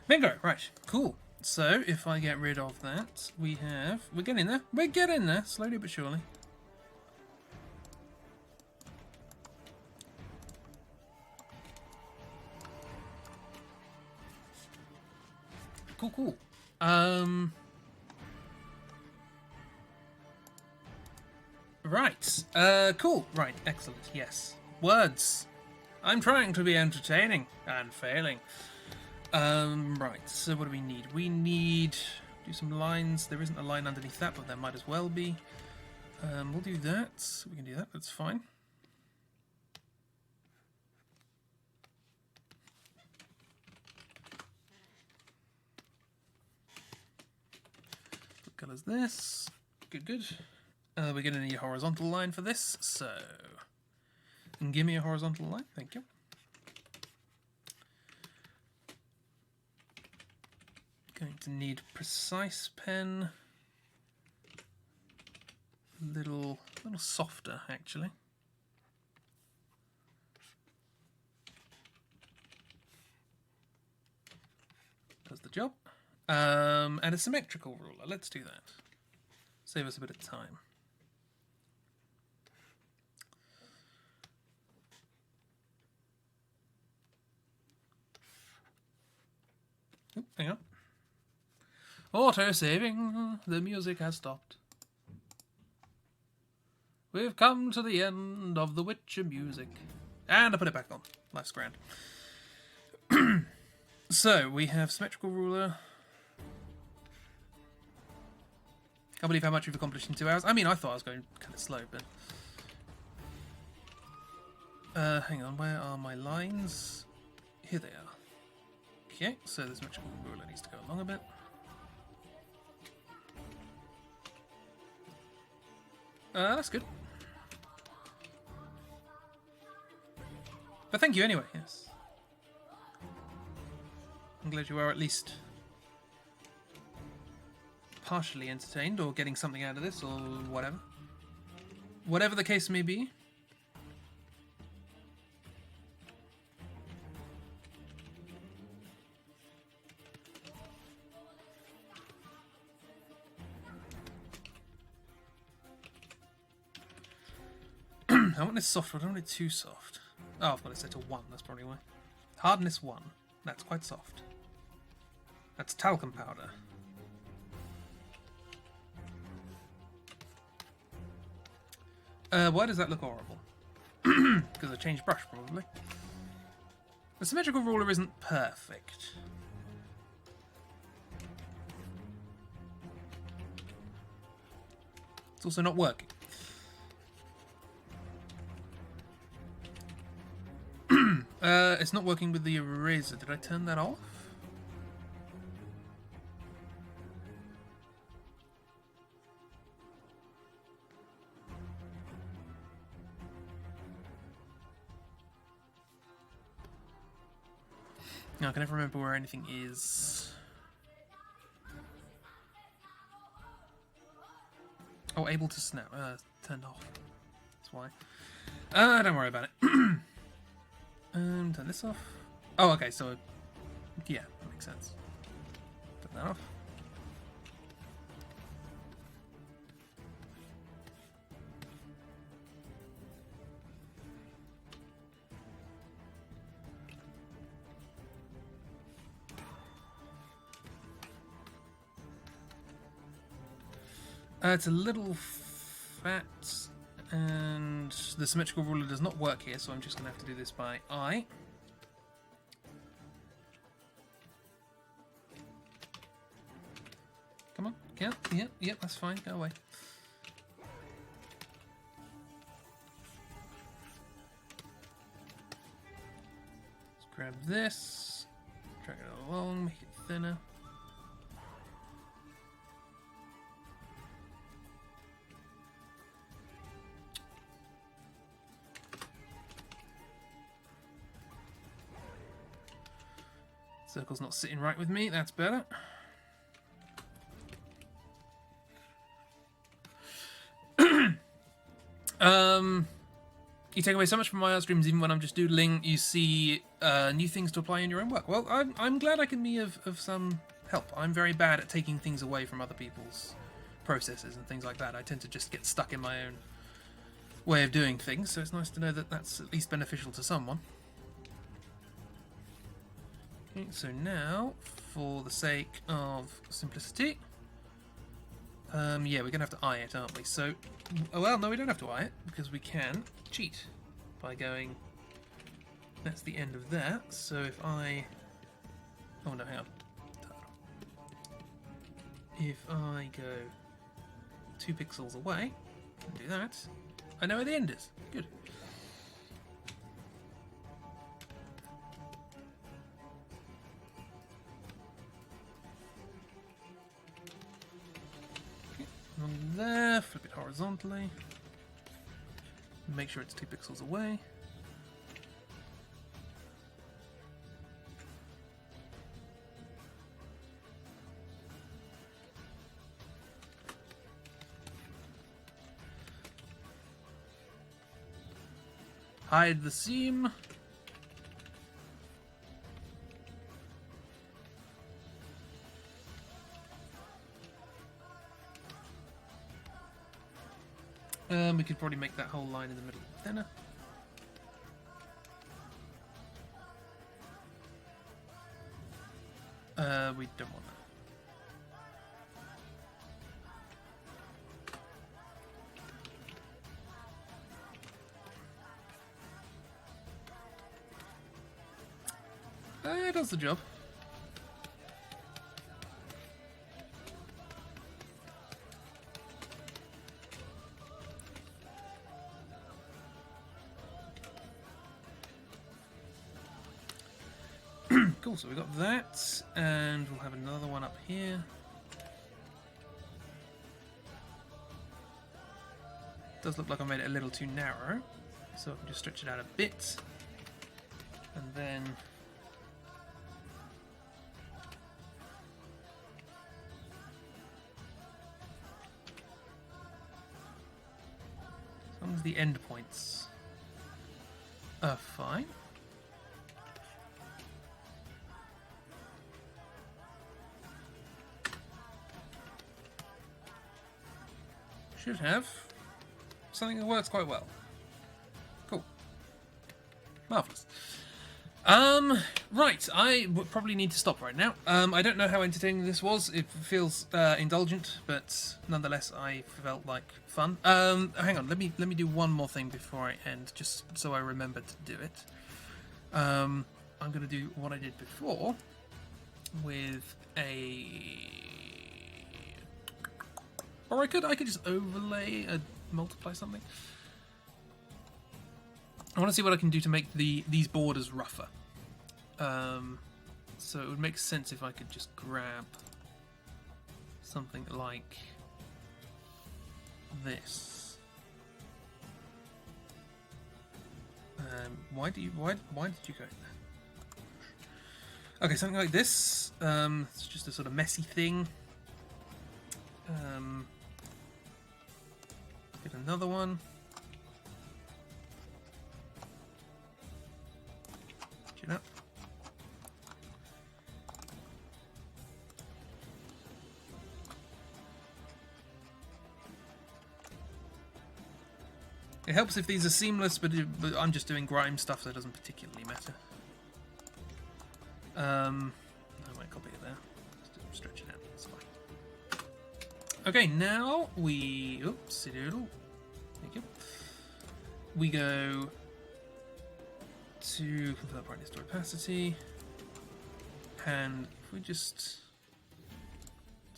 Bingo! Right, cool. So, if I get rid of that, we're getting there. We're getting there, slowly but surely. Cool, cool. Right. Cool. Right, excellent. Yes. Words. I'm trying to be entertaining and failing. Right, so what do we need? We need do some lines. There isn't a line underneath that, but there might as well be. We'll do that. We can do that, that's fine. What colour's this? Good, good. We're going to need a horizontal line for this, so... And give me a horizontal line, thank you. Going to need precise pen, a little softer actually. job. And a symmetrical ruler. Let's do that. Save us a bit of time. Oop, hang on. Auto-saving. The music has stopped. We've come to the end of the Witcher music. And I put it back on. Life's grand. So, we have symmetrical ruler. Can't believe how much we've accomplished in 2 hours. I mean, I thought I was going kind of slow, but... hang on, where are my lines? Here they are. Okay, so the symmetrical ruler needs to go along a bit. That's good. But thank you anyway, yes. I'm glad you are at least partially entertained or getting something out of this or whatever. Whatever the case may be. I want this soft, but I don't want it too soft. Oh, I've got it set to 1, that's probably why. Hardness 1. That's quite soft. That's talcum powder. Why does that look horrible? Because I changed brush, probably. The symmetrical ruler isn't perfect. It's also not working. It's not working with the eraser. Did I turn that off? No, I can never remember where anything is. Oh, able to snap. Turned off. That's why. Don't worry about it. Turn this off. Oh, okay, so... yeah, that makes sense. Turn that off. It's a little fat, and the symmetrical ruler does not work here, so I'm just going to have to do this by eye. Come on, yeah, that's fine, go away. Let's grab this, drag it along, make it thinner. Circle's not sitting right with me, that's better. You take away so much from my art streams, even when I'm just doodling, you see new things to apply in your own work. Well, I'm glad I can be of some help. I'm very bad at taking things away from other people's processes and things like that. I tend to just get stuck in my own way of doing things, so it's nice to know that that's at least beneficial to someone. Okay, so now, for the sake of simplicity, yeah, we're going to have to eye it, aren't we? So, well, no, we don't have to eye it, because we can cheat by going, that's the end of that, so if I, oh no, hang on. If I go 2 pixels away, and do that, I know where the end is. Good. On there, flip it horizontally. Make sure it's 2 pixels away. Hide the seam. We could probably make that whole line in the middle thinner. We don't want that. It does the job. Cool, so we got that, and we'll have another one up here. Does look like I made it a little too narrow, so I can just stretch it out a bit, and then as long as the end points are fine. Should have something that works quite well. Cool. Marvellous. Right, I would probably need to stop right now. I don't know how entertaining this was. It feels indulgent, but nonetheless, I felt like fun. Hang on, let me do one more thing before I end, just so I remember to do it. I'm going to do what I did before with a... Or I could just overlay, multiply something. I want to see what I can do to make these borders rougher. So it would make sense if I could just grab something like this. Why did you go there? Okay, something like this. It's just a sort of messy thing. Get another one. Get up. It helps if these are seamless, but I'm just doing grime stuff, so it doesn't particularly matter. I might copy it there. Just stretch it out. It's fine. Okay, now we... Oopsie doodle. Thank you. We go to convert brightness to opacity. And if we just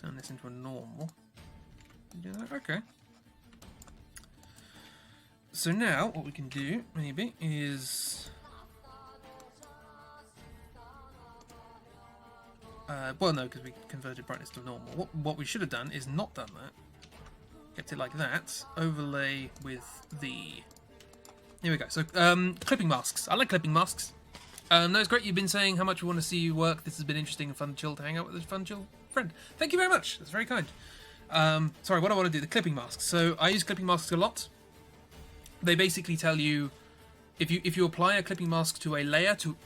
turn this into a normal. Do that? Okay. So now what we can do, maybe, is... well, no, because we converted brightness to normal. What we should have done is not done that. Kept it like that. Overlay with the... Here we go. So, clipping masks. I like clipping masks. No, it's great you've been saying how much you want to see you work. This has been interesting and fun chill to hang out with a fun chill friend. Thank you very much. That's very kind. Sorry, what I want to do, the clipping masks. So, I use clipping masks a lot. They basically tell you if you apply a clipping mask to a layer to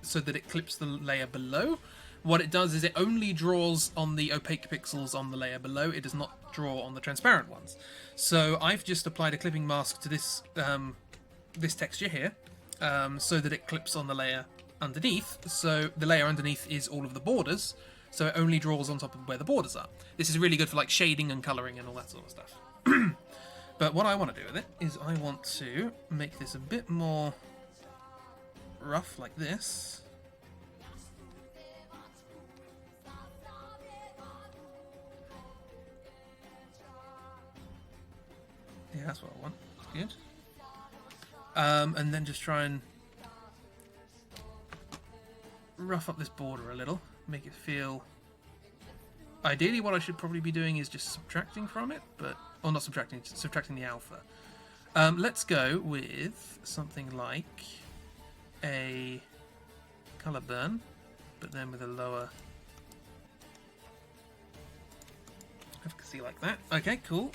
so that it clips the layer below, what it does is it only draws on the opaque pixels on the layer below. It does not draw on the transparent ones. So I've just applied a clipping mask to this this texture here, so that it clips on the layer underneath. So the layer underneath is all of the borders. So it only draws on top of where the borders are. This is really good for like shading and colouring and all that sort of stuff. But what I want to do with it is I want to make this a bit more rough like this. Yeah, that's what I want. That's good. And then just try and rough up this border a little. Make it feel... Ideally what I should probably be doing is just subtracting from it, but... Or not subtracting, subtracting the alpha. Let's go with something like a colour burn, but then with a lower efficacy like that. Okay, cool.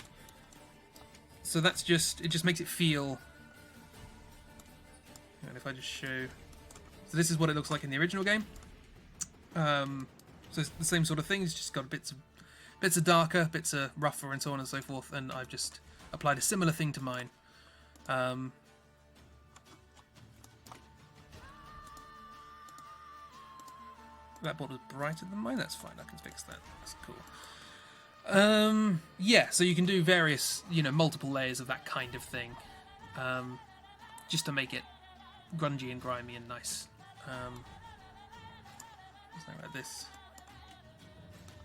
So that's just, it just makes it feel... And if I just show... So this is what it looks like in the original game. So it's the same sort of thing, it's just got bits Bits are darker, bits are rougher, and so on and so forth, and I've just applied a similar thing to mine. That border's brighter than mine. That's fine. I can fix that. That's cool. Yeah, so you can do various, multiple layers of that kind of thing, just to make it grungy and grimy and nice. Something like this.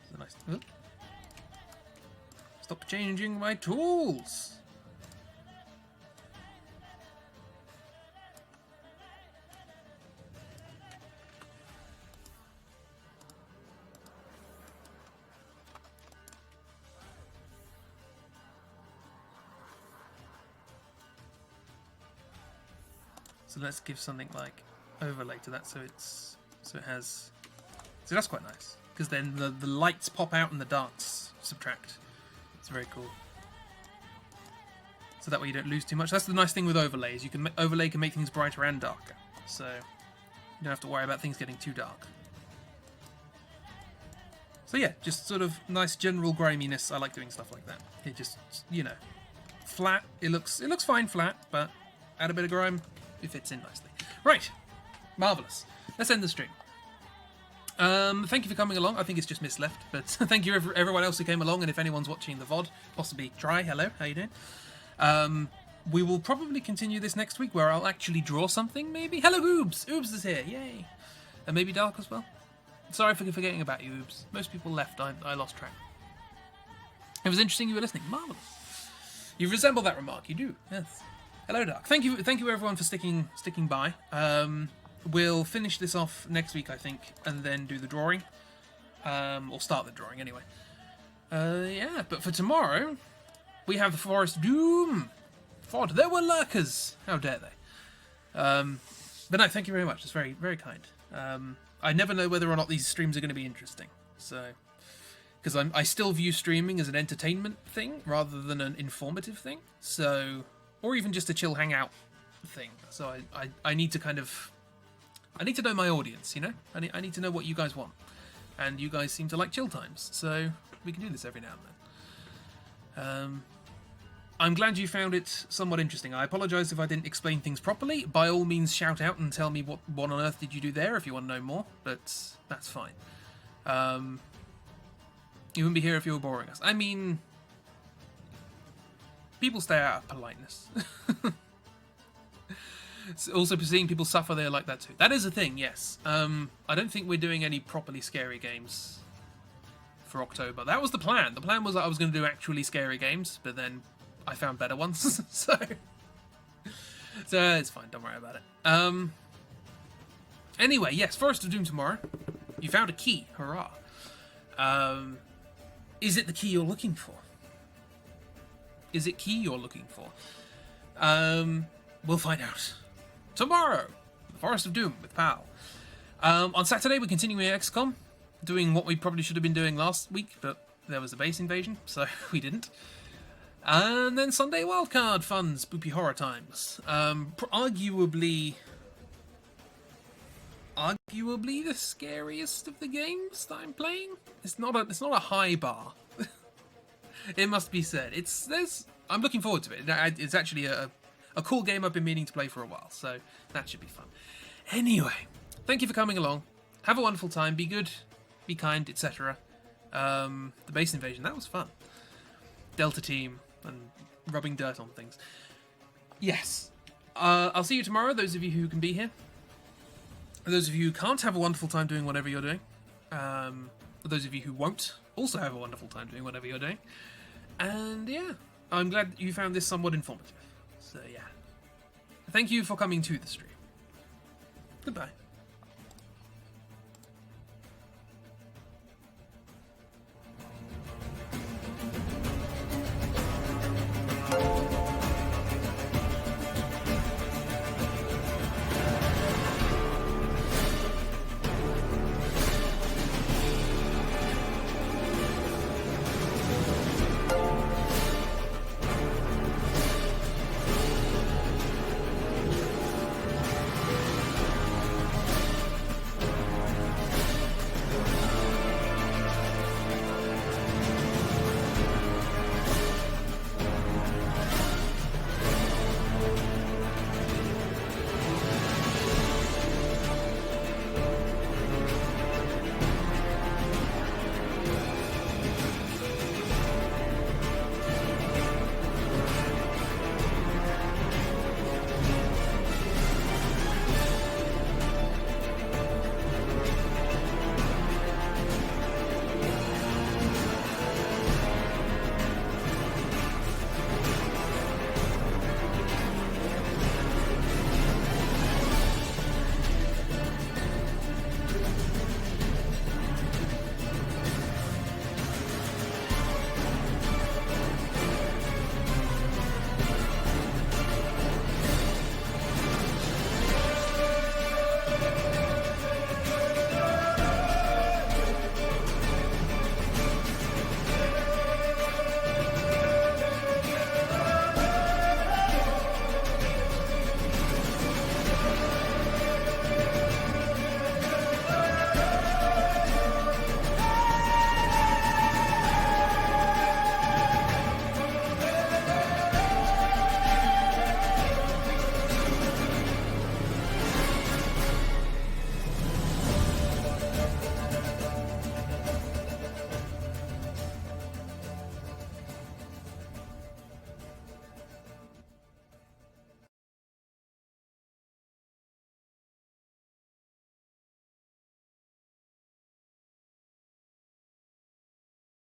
It's a nice. Oop. Stop changing my tools. So let's give something like overlay to that, so it has. So that's quite nice, because then the lights pop out and the darks subtract. It's very cool. So that way you don't lose too much. That's the nice thing with overlays. You can overlay can make things brighter and darker, so you don't have to worry about things getting too dark. So yeah, just sort of nice general griminess. I like doing stuff like that. It just, flat. It looks fine flat, but add a bit of grime. It fits in nicely. Right. Marvellous. Let's end the stream. Thank you for coming along. I think it's just Miss left, but thank you everyone else who came along, and if anyone's watching the VOD, possibly try. Hello, how you doing? We will probably continue this next week, where I'll actually draw something, maybe? Hello, Oobs! Oobs is here, yay! And maybe Dark as well? Sorry for forgetting about you, Oobs. Most people left, I lost track. It was interesting you were listening. Marvellous. You resemble that remark, you do, yes. Hello, Dark. Thank you everyone for sticking by. We'll finish this off next week, I think, and then do the drawing. Or start the drawing, anyway. Yeah, but for tomorrow, we have the Forest Doom. FOD. There were lurkers. How dare they? But no, thank you very much. It's very, very kind. I never know whether or not these streams are going to be interesting. So, because I still view streaming as an entertainment thing rather than an informative thing. So, or even just a chill hangout thing. So I need to kind of, I need to know my audience, I need to know what you guys want. And you guys seem to like chill times, so we can do this every now and then. I'm glad you found it somewhat interesting. I apologise if I didn't explain things properly. By all means, shout out and tell me what on earth did you do there if you want to know more, but that's fine. You wouldn't be here if you were boring us. I mean, people stay out of politeness. Also, seeing people suffer there like that too. That is a thing, yes. I don't think we're doing any properly scary games for October. That was the plan. The plan was that I was going to do actually scary games, but then I found better ones. so it's fine. Don't worry about it. Anyway, yes, Forest of Doom tomorrow. You found a key. Hurrah. Is it the key you're looking for? Is it key you're looking for? We'll find out. Tomorrow, the Forest of Doom with Pal. On Saturday, we're continuing XCOM, doing what we probably should have been doing last week, but there was a base invasion, so we didn't. And then Sunday wildcard fun, spoopy horror times. Arguably the scariest of the games that I'm playing. It's not a high bar. It must be said. I'm looking forward to it. It's actually a cool game I've been meaning to play for a while, so that should be fun. Anyway, thank you for coming along. Have a wonderful time. Be good, be kind, etc. The base invasion, that was fun. Delta team and rubbing dirt on things. Yes. I'll see you tomorrow, those of you who can be here. Those of you who can't, have a wonderful time doing whatever you're doing. Those of you who won't, also have a wonderful time doing whatever you're doing. And yeah, I'm glad you found this somewhat informative. So yeah. Thank you for coming to the stream. Goodbye.